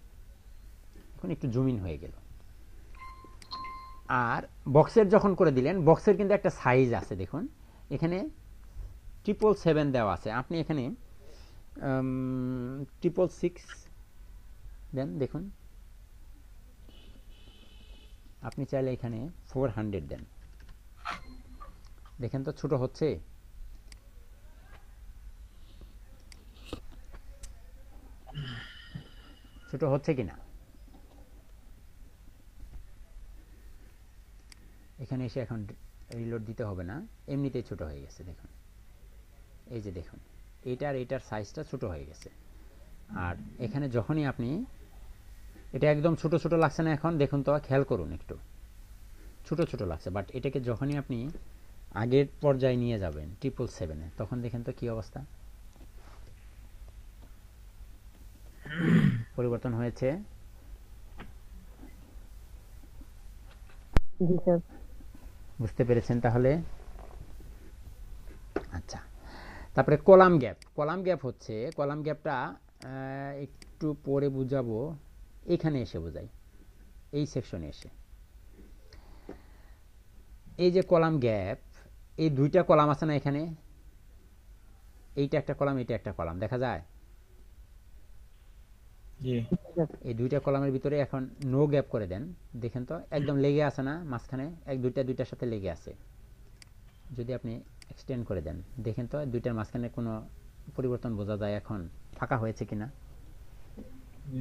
Speaker 1: একটু জুম ইন হয়ে গেল। আর বক্সের যখন করে দিলেন, বক্সের কিন্তু একটা সাইজ আছে, দেখুন এখানে 777 দেওয়া আছে, আপনি এখানে 666 দেন, দেখুন আপনি চাইলে এখানে 400 দেন, দেখেন তো ছোট হচ্ছে। ছোট হচ্ছে কিনা? এখানে এসে এখন রিলোড দিতে হবে না, এমনিতেই ছোট হয়ে গেছে। দেখুন এই যে দেখুন এটার সাইজটা ছোট হয়ে গেছে। আর এখানে যখনই আপনি, এটা একদম ছোট ছোট লাগছে না এখন, দেখুন তো খেয়াল করুন, একটু ছোট ছোট লাগছে, বাট এটাকে যখনই আপনি আগের পর্যায়ে নিয়ে যাবেন 777-এ, তখন দেখেন তো কি অবস্থা। পরিবর্তন হয়েছে?
Speaker 8: জি স্যার।
Speaker 1: বুঝতে পেরেছেন তাহলে? আচ্ছা, তারপরে কলাম গ্যাপ। কলাম গ্যাপ হচ্ছে, কলাম গ্যাপটা একটু পরে বুঝাবো, এখানে এসে বোঝাই, এই সেকশনে এসে। এই যে কলাম গ্যাপ, এই দুইটা কলাম আছে না এখানে, এইটা একটা কলাম, এইটা একটা কলাম, দেখা যায়?
Speaker 2: জি
Speaker 1: এই দুইটা কলামের ভিতরে এখন নো গ্যাপ করে দেন, দেখেন তো একদম লেগে আছে না মাঝখানে, দুইটার সাথে লেগে আছে। যদি আপনি এক্সটেন্ড করে দেন, দেখেন তো দুইটার মাঝখানে কোনো পরিবর্তন বোঝা যায় এখন, ফাঁকা হয়েছে কিনা?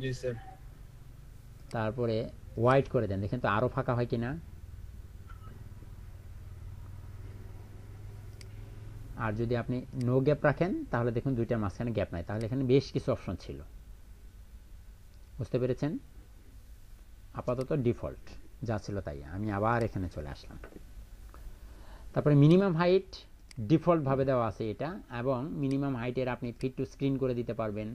Speaker 2: জি স্যার।
Speaker 1: তারপরে হোয়াইট করে দেন, দেখেন তো আরো ফাঁকা হয় কিনা? আর যদি আপনি নো গ্যাপ রাখেন তাহলে দেখুন দুইটার মাঝখানে গ্যাপ নাই, তাহলে এখানে বেশ কিছু অপশন ছিল। বুঝতে পেরেছেন? আপাতত ডিফল্ট যা ছিল তাই, আমি আবার এখানে চলে আসলাম। তারপরে মিনিমাম হাইট ডিফল্ট ভাবে দেওয়া আছে এটা, এবং মিনিমাম হাইটের আপনি ফিট টু স্ক্রিন করে দিতে পারবেন।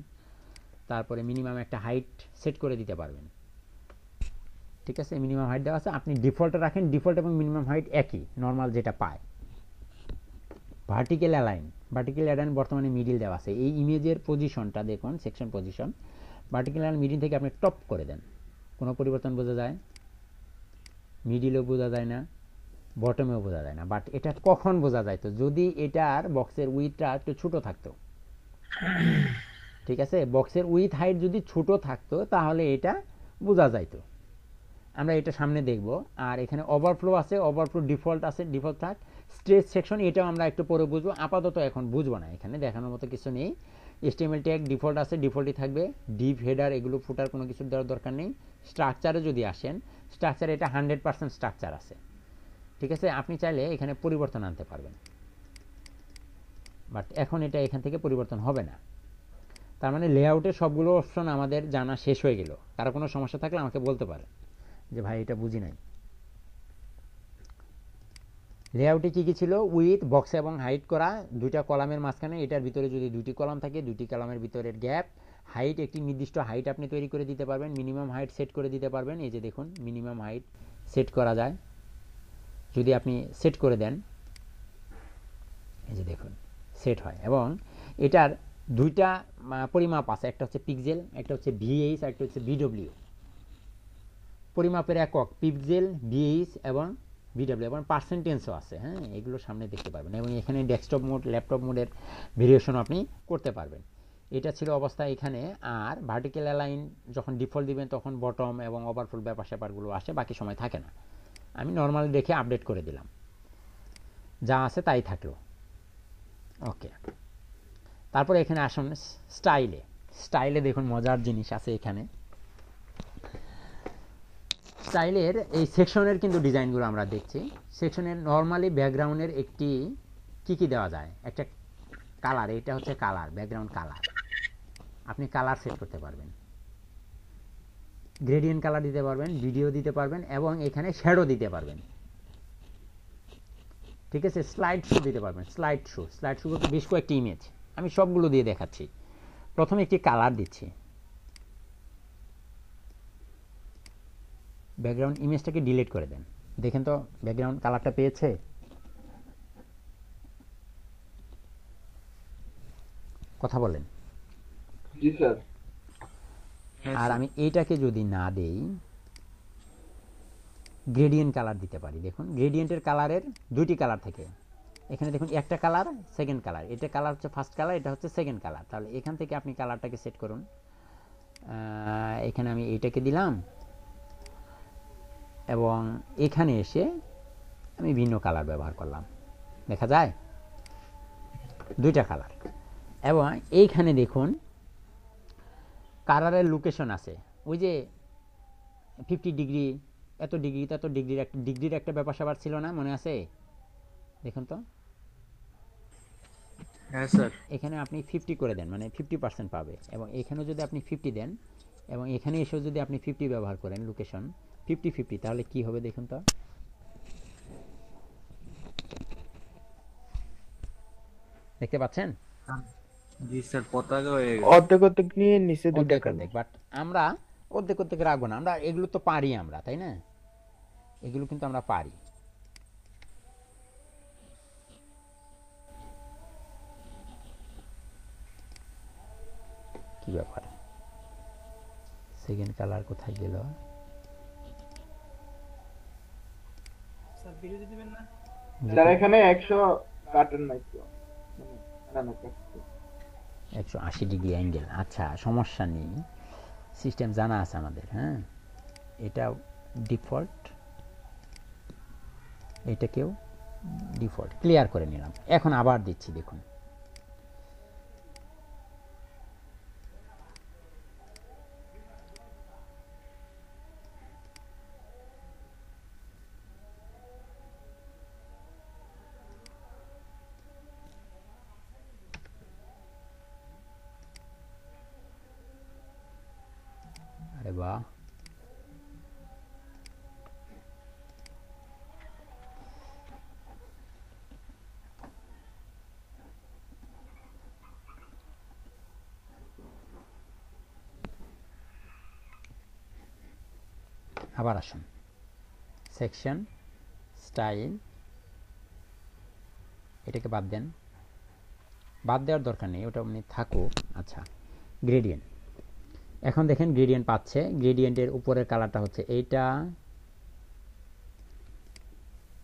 Speaker 1: তারপরে মিনিমাম একটা হাইট সেট করে দিতে পারবেন। ঠিক আছে, মিনিমাম হাইট দেওয়া আছে, আপনি ডিফল্টে রাখেন। ডিফল্ট এবং মিনিমাম হাইট একই, নর্মাল যেটা পায়। ভার্টিক্যাল অ্যালাইন বর্তমানে মিডিল দেওয়া আছে। এই ইমেজের পজিশনটা দেখুন, section position, vertical align middle থেকে আপনি টপ করে দেন, কোনো পরিবর্তন বোঝা যায়? মিডিলও বোঝা যায় না, বটমেও বোঝা যায় না। বাট এটা কখন বোঝা যায়? তো যদি এটার বক্সের উইথটা একটু ছোট থাকতো, ঠিক আছে, বক্সের উইথ হাইট যদি ছোট থাকতো তাহলে এটা বোঝা যাইতো। আমরা এটা সামনে দেখব। আর এখানে ওভারফ্লো আছে, ওভারফ্লো ডিফল্ট আছে, ডিফল্ট থাক। স্ট্রেচ সেকশন এটাও আমরা একটু পরে বুঝবো, আপাতত এখন বুঝবো না, এখানে দেখানোর মতো কিছু নেই। HTML ট্যাগ ডিফল্ট আছে, ডিফল্টই থাকবে। ডিভ হেডার এগুলো ফুটার কোনো কিছু দেওয়ার দরকার নেই। স্ট্রাকচারে যদি আসেন, স্ট্রাকচারে এটা 100% স্ট্রাকচার আছে, ঠিক আছে। আপনি চাইলে এখানে পরিবর্তন আনতে পারবেন, বাট এখন এটা এখান থেকে পরিবর্তন হবে না। তার মানে লেআউটের সবগুলো অপশন আমাদের জানা শেষ হয়ে গেল। কারো কোনো সমস্যা থাকলে আমাকে বলতে পারে যে ভাই এটা বুঝি নাই। লেআউটে কি কি ছিল? উইথ, বক্স এবং হাইট করা, দুইটা কলামের মাঝখানে, এটার ভিতরে যদি দুইটি কলাম থাকে, দুইটি কলামের ভিতরের গ্যাপ, হাইট, একটি নির্দিষ্ট হাইট আপনি তৈরি করে দিতে পারবেন, মিনিমাম হাইট সেট করে দিতে পারবেন। এই যে দেখুন, মিনিমাম হাইট সেট করা যায় যদি আপনি সেট করে দেন, এই যে দেখুন সেট হয়। এবং এটার দুইটা পরিমাপ আছে, একটা হচ্ছে পিক্সেল, একটা হচ্ছে VH, একটা হচ্ছে VW। পরিমাপের একক পিক্সেল, VH এবং VW, এবং পার্সেন্টেজও আছে। হ্যাঁ, এগুলো সামনে দেখতে পারবেন। এবং এখানে ডেস্কটপ মোড, ল্যাপটপ মোডের ভেরিয়েশন আপনি করতে পারবেন। এটা ছিল অবস্থা এখানে। আর ভার্টিক্যাল অ্যালাইন যখন ডিফল্ট দিবেন তখন বটম এবং ওভারফ্লো ব্যাপার স্যাপারগুলো আসে, বাকি সময় থাকে না। আমি নর্মাল রেখে আপডেট করে দিলাম, যা আছে তাই থাকলো। ওকে, তারপরে এখানে আসুন স্টাইলে। স্টাইলে দেখুন মজার জিনিস আছে এখানে। স্টাইলের এই সেকশনের কিন্তু ডিজাইনগুলো আমরা দেখছি। সেকশনের নর্মালি ব্যাকগ্রাউন্ডের একটি কি দেওয়া যায়, একটা কালার, এটা হচ্ছে কালার, ব্যাকগ্রাউন্ড কালার। আপনি কালার সেট করতে পারবেন, গ্রেডিয়েন্ট কালার দিতে পারবেন, ভিডিও দিতে পারবেন, এবং এখানে শ্যাডো দিতে পারবেন। ঠিক আছে, স্লাইড শো দিতে পারবেন। স্লাইড শো বলতে বেশ কয়েকটি ইমেজ, আমি সবগুলো দিয়ে দেখাচ্ছি। প্রথমে একটি কালার দিচ্ছি, ব্যাকগ্রাউন্ড ইমেজটাকে ডিলিট করে দেন। দেখেন তো ব্যাকগ্রাউন্ড কালারটা পেয়েছে? কথা বলেন।
Speaker 3: জি স্যার।
Speaker 1: আর আমি এইটাকে যদি না দেই, গ্রেডিয়েন্ট কালার দিতে পারি। দেখুন গ্রেডিয়েন্টের কালারের দুইটি কালার থেকে, এখানে দেখুন একটা কালার, সেকেন্ড কালার, এটা কালার হচ্ছে ফার্স্ট কালার, এটা হচ্ছে সেকেন্ড কালার। তাহলে এখান থেকে আপনি কালারটাকে সেট করুন। এখানে আমি এইটাকে দিলাম, এবং এখানে এসে আমি ভিন্ন কালার ব্যবহার করলাম, দেখা যায় দুইটা কালার। এবং এইখানে দেখুন কালারের লোকেশন আছে, ওই যে 50 ডিগ্রি, এত ডিগ্রি, এত ডিগ্রির একটা একটা ব্যাপার স্যাপার ছিল না, মনে আছে? দেখুন তো,
Speaker 5: হ্যাঁ স্যার।
Speaker 1: এখানে আপনি 50 করে দেন, মানে 50% পাবে। এবং এখানেও যদি আপনি 50 দেন, এবং এখানে এসেও যদি আপনি 50 ব্যবহার করেন, লোকেশন 50-50, তাহলে কি হবে দেখুন তো। দেখতে পাচ্ছেন?
Speaker 5: জি স্যার, পতাকা হয়ে গেছে।
Speaker 4: অর্ধেক অর্ধেক নিয়ে নিচে দুইটা
Speaker 1: অর্ধেক
Speaker 4: কালো।
Speaker 1: অর্ধেক, বাট আমরা অর্ধেক অর্ধেক রাখবো না, আমরা এগুলো তো পারি আমরা, তাই না? এগুলো কিন্তু আমরা পারি। কি ব্যাপার, সেকেন্ড কালার কোথায় গেল?
Speaker 7: স্যার বিরতি দিবেন না?
Speaker 3: স্যার এখানে 100 কাটেন নাই তো, না না কাটছে।
Speaker 1: 180 ডিগ্রি অ্যাঙ্গেল, আচ্ছা সমস্যা নেই, সিস্টেম জানা আছে আমাদের। হ্যাঁ, এটা ডিফল্ট, এটাকেও ডিফল্ট ক্লিয়ার করে নিলাম। এখন আবার দিচ্ছি, দেখুন আরে বাহ, আবার আসুন, সেকশন, স্টাইল, এটাকে বাদ দেন, বাদ দেওয়ার দরকার নেই, ওটা এমনি থাকুক। আচ্ছা, গ্রেডিয়েন্ট, এখন দেখেন গ্রেডিয়েন্ট পাচ্ছে। গ্রেডিয়েন্টের উপরের কালারটা হচ্ছে এইটা,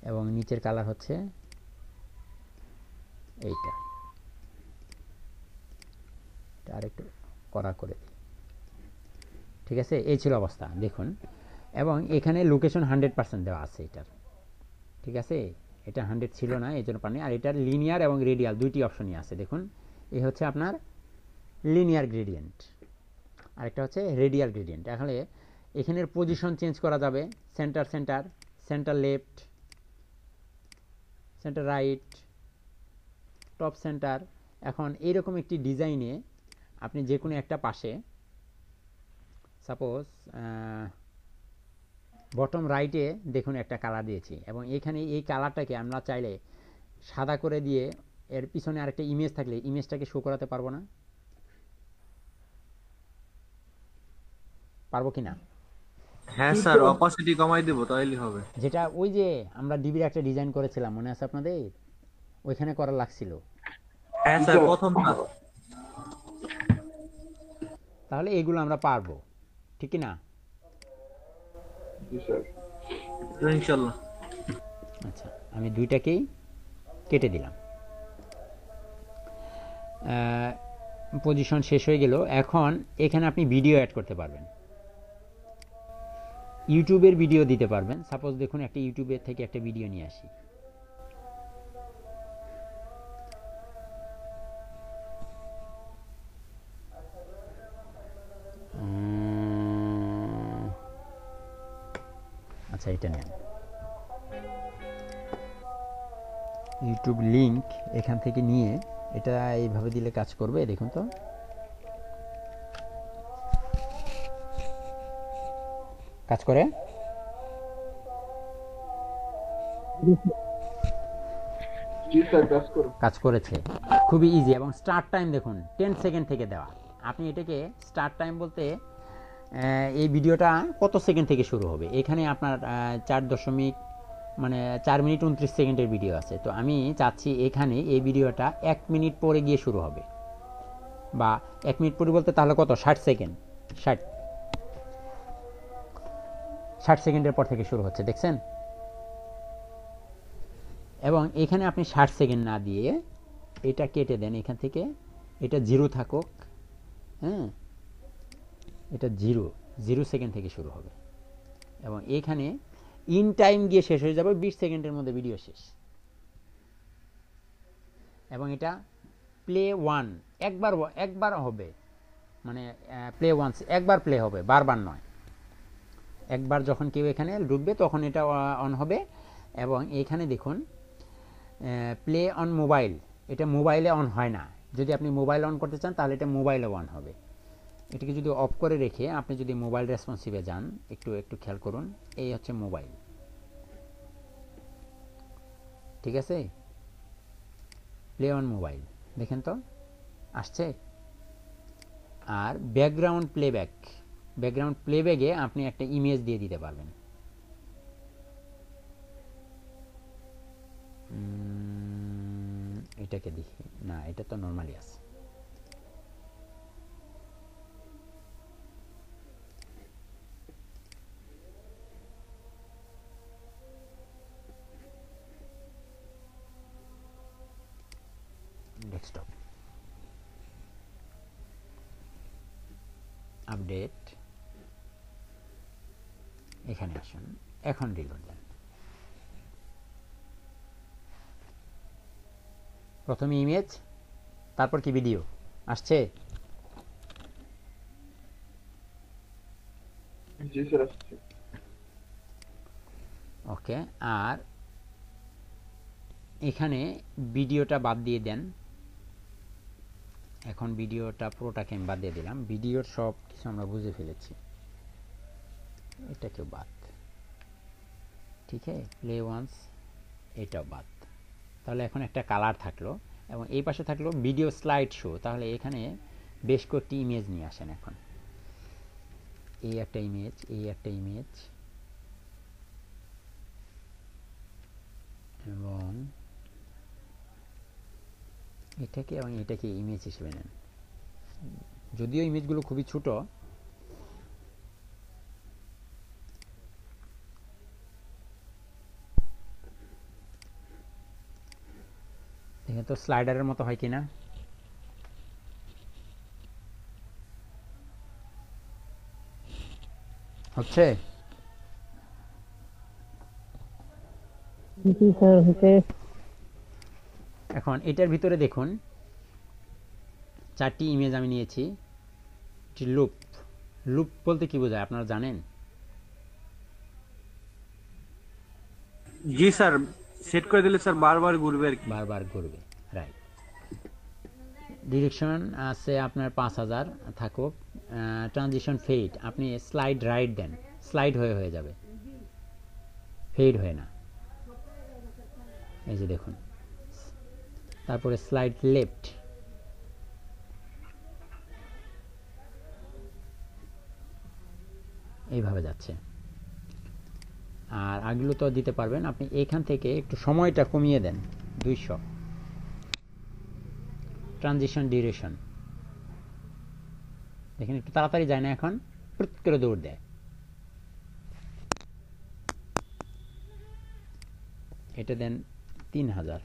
Speaker 1: এবং নিচের কালার হচ্ছে এইটা। এটা আরেকটু কড়া করে দিই, ঠিক আছে? এই ছিল অবস্থা, দেখুন। এবং এখানে লোকেশন 100% দেওয়া আছে এটার, ঠিক আছে? এটা 100 ছিল না, এই জন্য পানি। আর এটার লিনিয়ার এবং রেডিয়াল দুইটি অপশনই আছে, দেখুন। এই হচ্ছে আপনার লিনিয়ার গ্রেডিয়েন্ট, আরেকটা হচ্ছে রেডিয়াল গ্রেডিয়েন্ট। তাহলে এখানের পজিশন চেঞ্জ করা যাবে, centre centre, centre left, centre right, top centre. এখন এইরকম একটি ডিজাইনে আপনি যে কোনো একটা পাশে, সাপোজ বটম রাইটে দেখুন একটা কালার দিয়েছি, এবং এখানে এই কালারটাকে আমরা চাইলে সাদা করে দিয়ে এর পিছনে আরেকটা ইমেজ থাকলে ইমেজটাকে শো করাতে পারবো না? পারবো কিনা?
Speaker 5: হ্যাঁ স্যার, অপাসিটি কমাই দেবো তাহলেই হবে।
Speaker 1: যেটা ওই যে আমরা ডিবির একটা ডিজাইন করেছিলাম, মনে আছে আপনাদের? ওইখানে করা লাগছিল।
Speaker 5: হ্যাঁ স্যার, প্রথমটা।
Speaker 1: তাহলে এগুলো আমরা পারবো, ঠিক কি না?
Speaker 3: জি স্যার।
Speaker 5: ইনশাআল্লাহ।
Speaker 1: আচ্ছা, আমি দুইটাকেই কেটে দিলাম। পজিশন শেষ হয়ে গেল। এখন এখানে আপনি ভিডিও অ্যাড করতে পারবেন, ইউটিউবের ভিডিও দিতে পারবেন। সাপোজ দেখুন একটা ইউটিউবের থেকে একটা ভিডিও নিয়ে আসি, আচ্ছা এটা নেন, ইউটিউব লিংক এখান থেকে নিয়ে এটা এইভাবে দিলে কাজ করবে, দেখুন তো। কাজ করে?
Speaker 3: জি স্যার, কাজ করুন।
Speaker 1: কাজ করেছে, খুবই ইজি। এবং স্টার্ট টাইম দেখুন 10 সেকেন্ড থেকে দেওয়া। আপনি এটাকে স্টার্ট টাইম বলতে এই ভিডিওটা কত সেকেন্ড থেকে শুরু হবে, এখানে আপনার 4 মিনিট 29 সেকেন্ডের ভিডিও আছে। তো আমি চাচ্ছি এখানে এই ভিডিওটা 1 মিনিট পরে গিয়ে শুরু হবে, বা 1 মিনিট পরে বলতে তাহলে কত, 60 সেকেন্ড, 60 সেকেন্ডের পর থেকে শুরু হচ্ছে, দেখছেন? এবং এখানে আপনি 60 সেকেন্ড না দিয়ে এটা কেটে দেন এখান থেকে, এটা 0 থাকুক। হ্যাঁ, এটা 0 সেকেন্ড থেকে শুরু হবে, এবং এখানে ইন টাইম গিয়ে শেষ হয়ে যাবে 20 সেকেন্ডের মধ্যে ভিডিও শেষ। এবং এটা প্লে 1 একবার হবে, মানে প্লে ওয়ান্স একবার প্লে হবে, বারবার নয়। একবার যখন কেউ এখানে ঢুকবে তখন এটা অন হবে। এবং এখানে দেখুন প্লে অন মোবাইল, এটা মোবাইলে অন হয় না। যদি আপনি মোবাইল অন করতে চান তাহলে এটা মোবাইলে অন হবে। এটাকে যদি অফ করে রেখে আপনি যদি মোবাইল রেসপন্সিভে যান, একটু খেয়াল করুন, এই হচ্ছে মোবাইল, ঠিক আছে? প্লে অন মোবাইল, দেখেন তো আসছে। আর ব্যাকগ্রাউন্ড প্লেব্যাকে আপনি একটা ইমেজ দিয়ে দিতে পারবেন। এটাকে দেখি না, এটা তো নরমালি আছে। ডেস্কটপ আপডেট, এখানে আসুন, এখন রিলোড দেন। প্রথমে ইমেজ, তারপর কি ভিডিও আসছে?
Speaker 3: জি স্যার আসছে।
Speaker 1: ওকে, আর এখানে ভিডিওটা বাদ দিয়ে দেন। এখন ভিডিওটা পুরোটাকে আমি বাদ দিয়ে দিলাম, ভিডিওর সব কিছু আমরা বুঝে ফেলেছি, এটাকে বাদ। ঠিক আছে, প্লে ওয়ান্স, এটাও বাদ। তাহলে এখন একটা কালার থাকলো এবং এই পাশে থাকলো ভিডিও স্লাইড শো। তাহলে এখানে বেশ কয়েকটি ইমেজ নিয়ে আসেন। এখন এই একটা ইমেজ, এই একটা ইমেজ, এবং এটাকে এবং এটাকে ইমেজ হিসেবে নেন। যদিও ইমেজগুলো খুবই ছোট, দেখেন তো স্লাইডারের মতো হয় কিনা। হচ্ছে?
Speaker 8: জি স্যার হচ্ছে।
Speaker 1: এখন এটার ভিতরে দেখুন 4টি ইমেজ আমি নিয়েছি। লুপ, লুপ বলতে কি বোঝায় আপনারা জানেন?
Speaker 5: জি স্যার, সেট করে দিলে স্যার বারবার ঘুরবে আর কি।
Speaker 1: বারবার ঘুরবে, রাইট। ডিরেকশন আছে আপনার 5000 থাকুক। ট্রানজিশন ফেড, আপনি স্লাইড রাইট দেন, স্লাইড হয়ে যাবে, ফেড হয় না। এই যে দেখুন। তারপরে স্লাইড লেফট, এইভাবে যাচ্ছে। আর আগগুলো তো দিতে পারবেন আপনি। এখান থেকে একটু সময়টা কমিয়ে দেন 200। ট্রানজিশন ডিউরেশন দেখেন একটু তাড়াতাড়ি যায় না, এখন প্রুত করে দৌড় দেয়। এটা দেন 3000।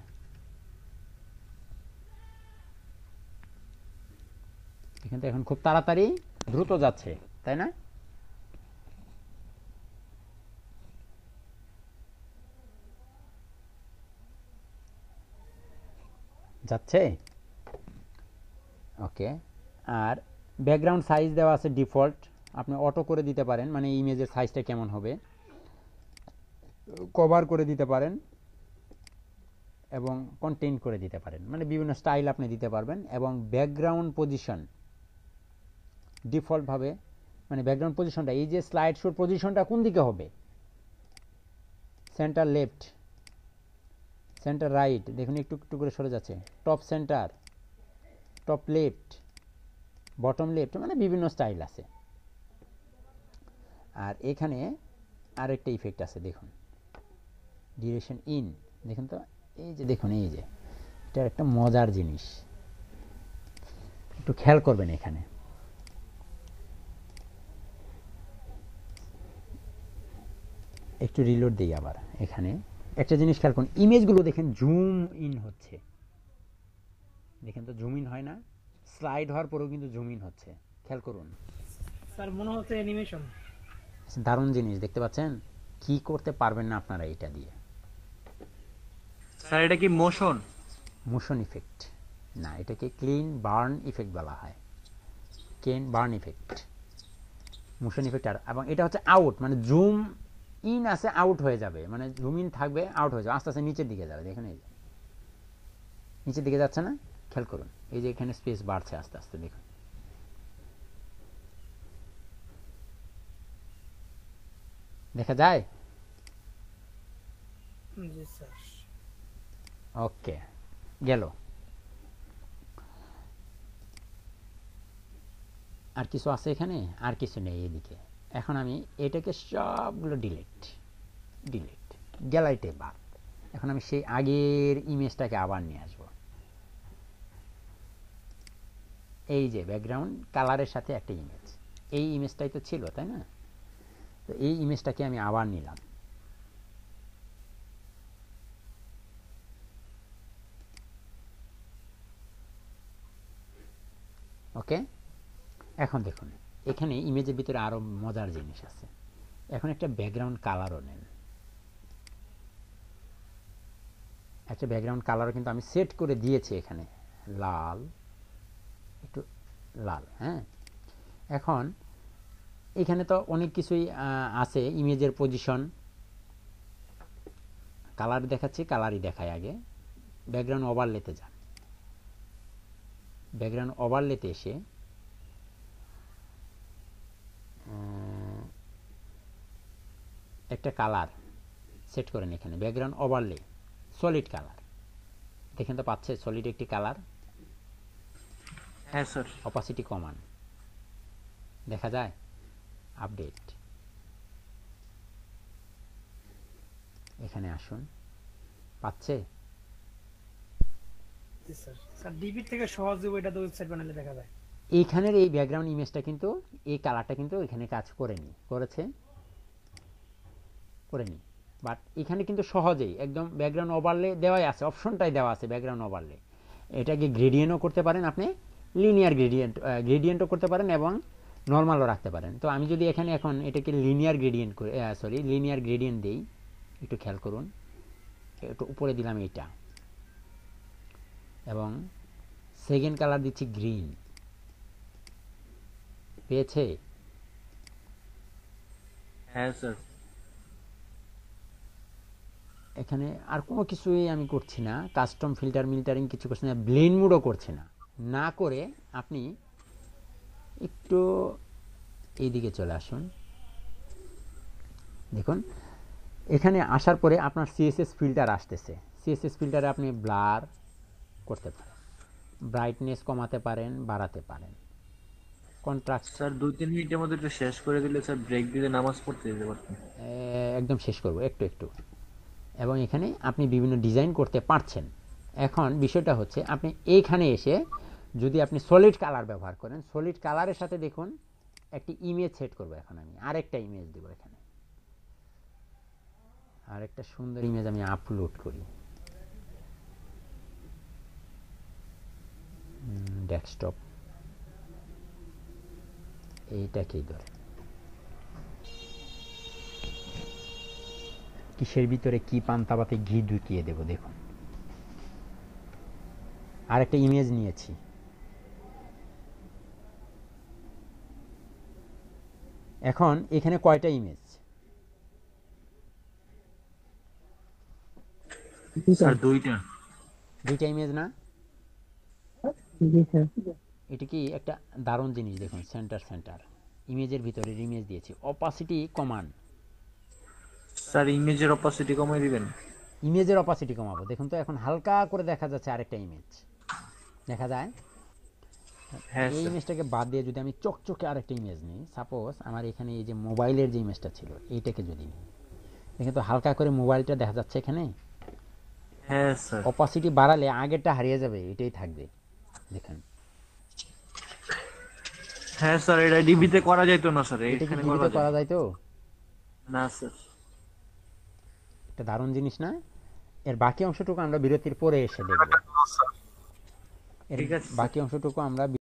Speaker 1: এখান থেকে এখন খুব তাড়াতাড়ি দ্রুত যাচ্ছে, তাই না? যাচ্ছে। ওকে, আর ব্যাকগ্রাউন্ড সাইজ দেওয়া আছে ডিফল্ট, আপনি অটো করে দিতে পারেন, মানে ইমেজের সাইজটা কেমন হবে, কভার করে দিতে পারেন এবং কন্টেইন করে দিতে পারেন, মানে বিভিন্ন স্টাইল আপনি দিতে পারবেন। এবং ব্যাকগ্রাউন্ড পজিশন ডিফল্টভাবে, মানে ব্যাকগ্রাউন্ড পজিশনটা, এই যে স্লাইড শোর পজিশনটা কোন দিকে হবে, সেন্টার লেফট, সেন্টার রাইট, দেখুন একটু একটু করে সরে যাচ্ছে, top centre, top left, bottom left, মানে বিভিন্ন স্টাইল আছে। আর এখানে আরেকটা ইফেক্ট আছে দেখুন, ডিউরেশন ইন, দেখুন তো, এই যে দেখুন, এই যে এটা একটা মজার জিনিস, একটু খেয়াল করবেন। এখানে একটু রিলোড দিই আবার। এখানে একটা জিনিস খেয়াল করুন, ইমেজগুলো দেখেন জুম ইন হচ্ছে, দেখেন তো জুম ইন হয় না, স্লাইড হওয়ার পরেও কিন্তু জুম ইন হচ্ছে, খেয়াল করুন।
Speaker 7: স্যার মনে হচ্ছে অ্যানিমেশন।
Speaker 1: দারুণ জিনিস দেখতে পাচ্ছেন, কি করতে পারবেন না আপনারা এটা দিয়ে।
Speaker 5: স্যার এটা কি মোশন?
Speaker 1: মোশন ইফেক্ট না, এটাকে ক্লিন বার্ন ইফেক্ট বলা হয়। Clean burn effect, motion effect. আর এবং এটা হচ্ছে আউট, মানে জুম ইন আছে, আউট হয়ে যাবে, মানে জুম ইন থাকবে, আউট হয়ে যাবে, আস্তে আস্তে নিচের দিকে যাবে। দেখুন এই যে নিচের দিকে যাচ্ছে না, খেয়াল করুন, এই যে এখানে স্পেস বাড়ছে আস্তে আস্তে, দেখুন। দেখা যায়?
Speaker 7: জি স্যার।
Speaker 1: ওকে, গেল। আর কিছু আছে এখানে? আর কিছু নেই এদিকে। এখন আমি এটাকে সবগুলো ডিলিট গ্যালারিতে বাদ। এখন আমি সেই আগের ইমেজটাকে আবার নিয়ে আসব। এই যে ব্যাকগ্রাউন্ড কালারের সাথে একটা ইমেজ, এই ইমেজটাই তো ছিল, তাই না? তো এই ইমেজটাকে আমি আবার নিলাম। ওকে, এখন দেখুন এখানে ইমেজের ভিতরে আরো মজার জিনিস আছে। এখন একটা ব্যাকগ্রাউন্ড কালারও নেন। একটা ব্যাকগ্রাউন্ড কালারও কিন্তু আমি সেট করে দিয়েছি এখানে, লাল, একটু লাল। হ্যাঁ, এখন এখানে তো অনেক কিছুই আছে। ইমেজের পজিশন, কালার দেখাচ্ছি, কালারই দেখায় আগে। ব্যাকগ্রাউন্ড ওভারলেতে যান। ব্যাকগ্রাউন্ড ওভারলেতে এসে একটা কালার সেট করেন এখানে, ব্যাকগ্রাউন্ড ওভারলে সলিড কালার। দেখেন তো পাচ্ছে সলিড একটি কালার।
Speaker 5: হ্যাঁ স্যার।
Speaker 1: অপাসিটি কমান দেখা যায়। আপডেট, এখানে আসুন, পাচ্ছে?
Speaker 7: স্যার ডিবি থেকে সহজে ওইটা তো ওয়েবসাইট বানালে দেখা যায়।
Speaker 1: এইখানের এই ব্যাকগ্রাউন্ড ইমেজটা কিন্তু, এই কালারটা কিন্তু এখানে কাজ করেনি, করেছে? করেনি। বাট এখানে কিন্তু সহজেই একদম ব্যাকগ্রাউন্ড ওভারলে দেওয়াই আছে, অপশনটাই দেওয়া আছে ব্যাকগ্রাউন্ড ওভারলে। এটাকে গ্রেডিয়েন্টও করতে পারেন আপনি, লিনিয়ার গ্রেডিয়েন্টও করতে পারেন এবং নর্মালও রাখতে পারেন। তো আমি যদি এখানে এখন এটাকে লিনিয়ার গ্রেডিয়েন্ট দেই, একটু খেয়াল করুন, একটু উপরে দিলাম এইটা, এবং সেকেন্ড কালার দিচ্ছি গ্রিন। পেয়েছে?
Speaker 5: হ্যাঁ স্যার।
Speaker 1: এখানে আর কোনো কিছুই আমি করছি না, কাস্টম ফিল্টারিং কিছু করছি না, ব্লেন্ড মোডও করছি না। না করে আপনি একটু এইদিকে চলে আসুন। দেখুন এখানে আসার পরে আপনার সিএসএস ফিল্টার আসতেছে। সিএসএস ফিল্টারে আপনি ব্লার করতে পারেন, ব্রাইটনেস কমাতে পারেন, বাড়াতে পারেন, কন্ট্রাস্ট।
Speaker 5: স্যার 2-3 মিনিটের মধ্যে একটু শেষ করে দিলে স্যার ব্রেক দিলে নামাজ পড়তে যেতে পারতাম।
Speaker 1: একদম শেষ করব একটু একটু। এবং এখানে আপনি বিভিন্ন ডিজাইন করতে পারছেন। এখন বিষয়টা হচ্ছে আপনি এইখানে এসে যদি আপনি সলিড কালার ব্যবহার করেন, সলিড কালারের সাথে দেখুন একটি ইমেজ সেট করব। এখন আমি আরেকটা ইমেজ দেব এখানে, আরেকটা সুন্দর ইমেজ আমি আপলোড করি ডেস্কটপ। এইটাকেই ধরে কিসের ভিতরে কি পান্তাবাতে ঘি ঢুকিয়ে দেব। দেখুন আরেকটা ইমেজ নিয়েছি, এখন এখানে কয়টা ইমেজ?
Speaker 5: স্যার দুইটা
Speaker 1: ইমেজ না?
Speaker 8: জি স্যার।
Speaker 1: এটা কি একটা দারুণ জিনিস। দেখুন সেন্টার ইমেজের ভিতরে ইমেজ দিয়েছি, অপাসিটি কমান।
Speaker 5: স্যার ইমেজের অপাসিটি কমাই দিবেন?
Speaker 1: ইমেজের অপাসিটি কমাবো। দেখুন তো এখন হালকা করে দেখা যাচ্ছে আরেকটা ইমেজ, দেখা যায়?
Speaker 5: হ্যাঁ
Speaker 1: এই
Speaker 5: স্যার।
Speaker 1: ইমেজটাকে বাদ দিয়ে যদি আমি চকচকে আরেকটা ইমেজ নিই, সাপোজ আমার এখানে এই যে মোবাইলের যে ইমেজটা ছিল এইটাকে যদি নিই, দেখেন তো হালকা করে মোবাইলটা দেখা যাচ্ছে এখানে।
Speaker 5: হ্যাঁ স্যার।
Speaker 1: অপাসিটি বাড়ালে আগেরটা হারিয়ে যাবে, এটাই থাকবে। দেখেন
Speaker 5: হ্যাঁ স্যার, এটা ডিবিতে করা যাইতো না স্যার,
Speaker 1: এটা কি
Speaker 5: এখানে
Speaker 1: ডিবিতে করা যায় তো?
Speaker 5: না স্যার।
Speaker 1: একটা দারুণ জিনিস না? এর বাকি অংশটুকু আমরা বিরতির পরে এসে দেখব। এর
Speaker 5: ঠিক আছে।
Speaker 1: বাকি অংশটুকু আমরা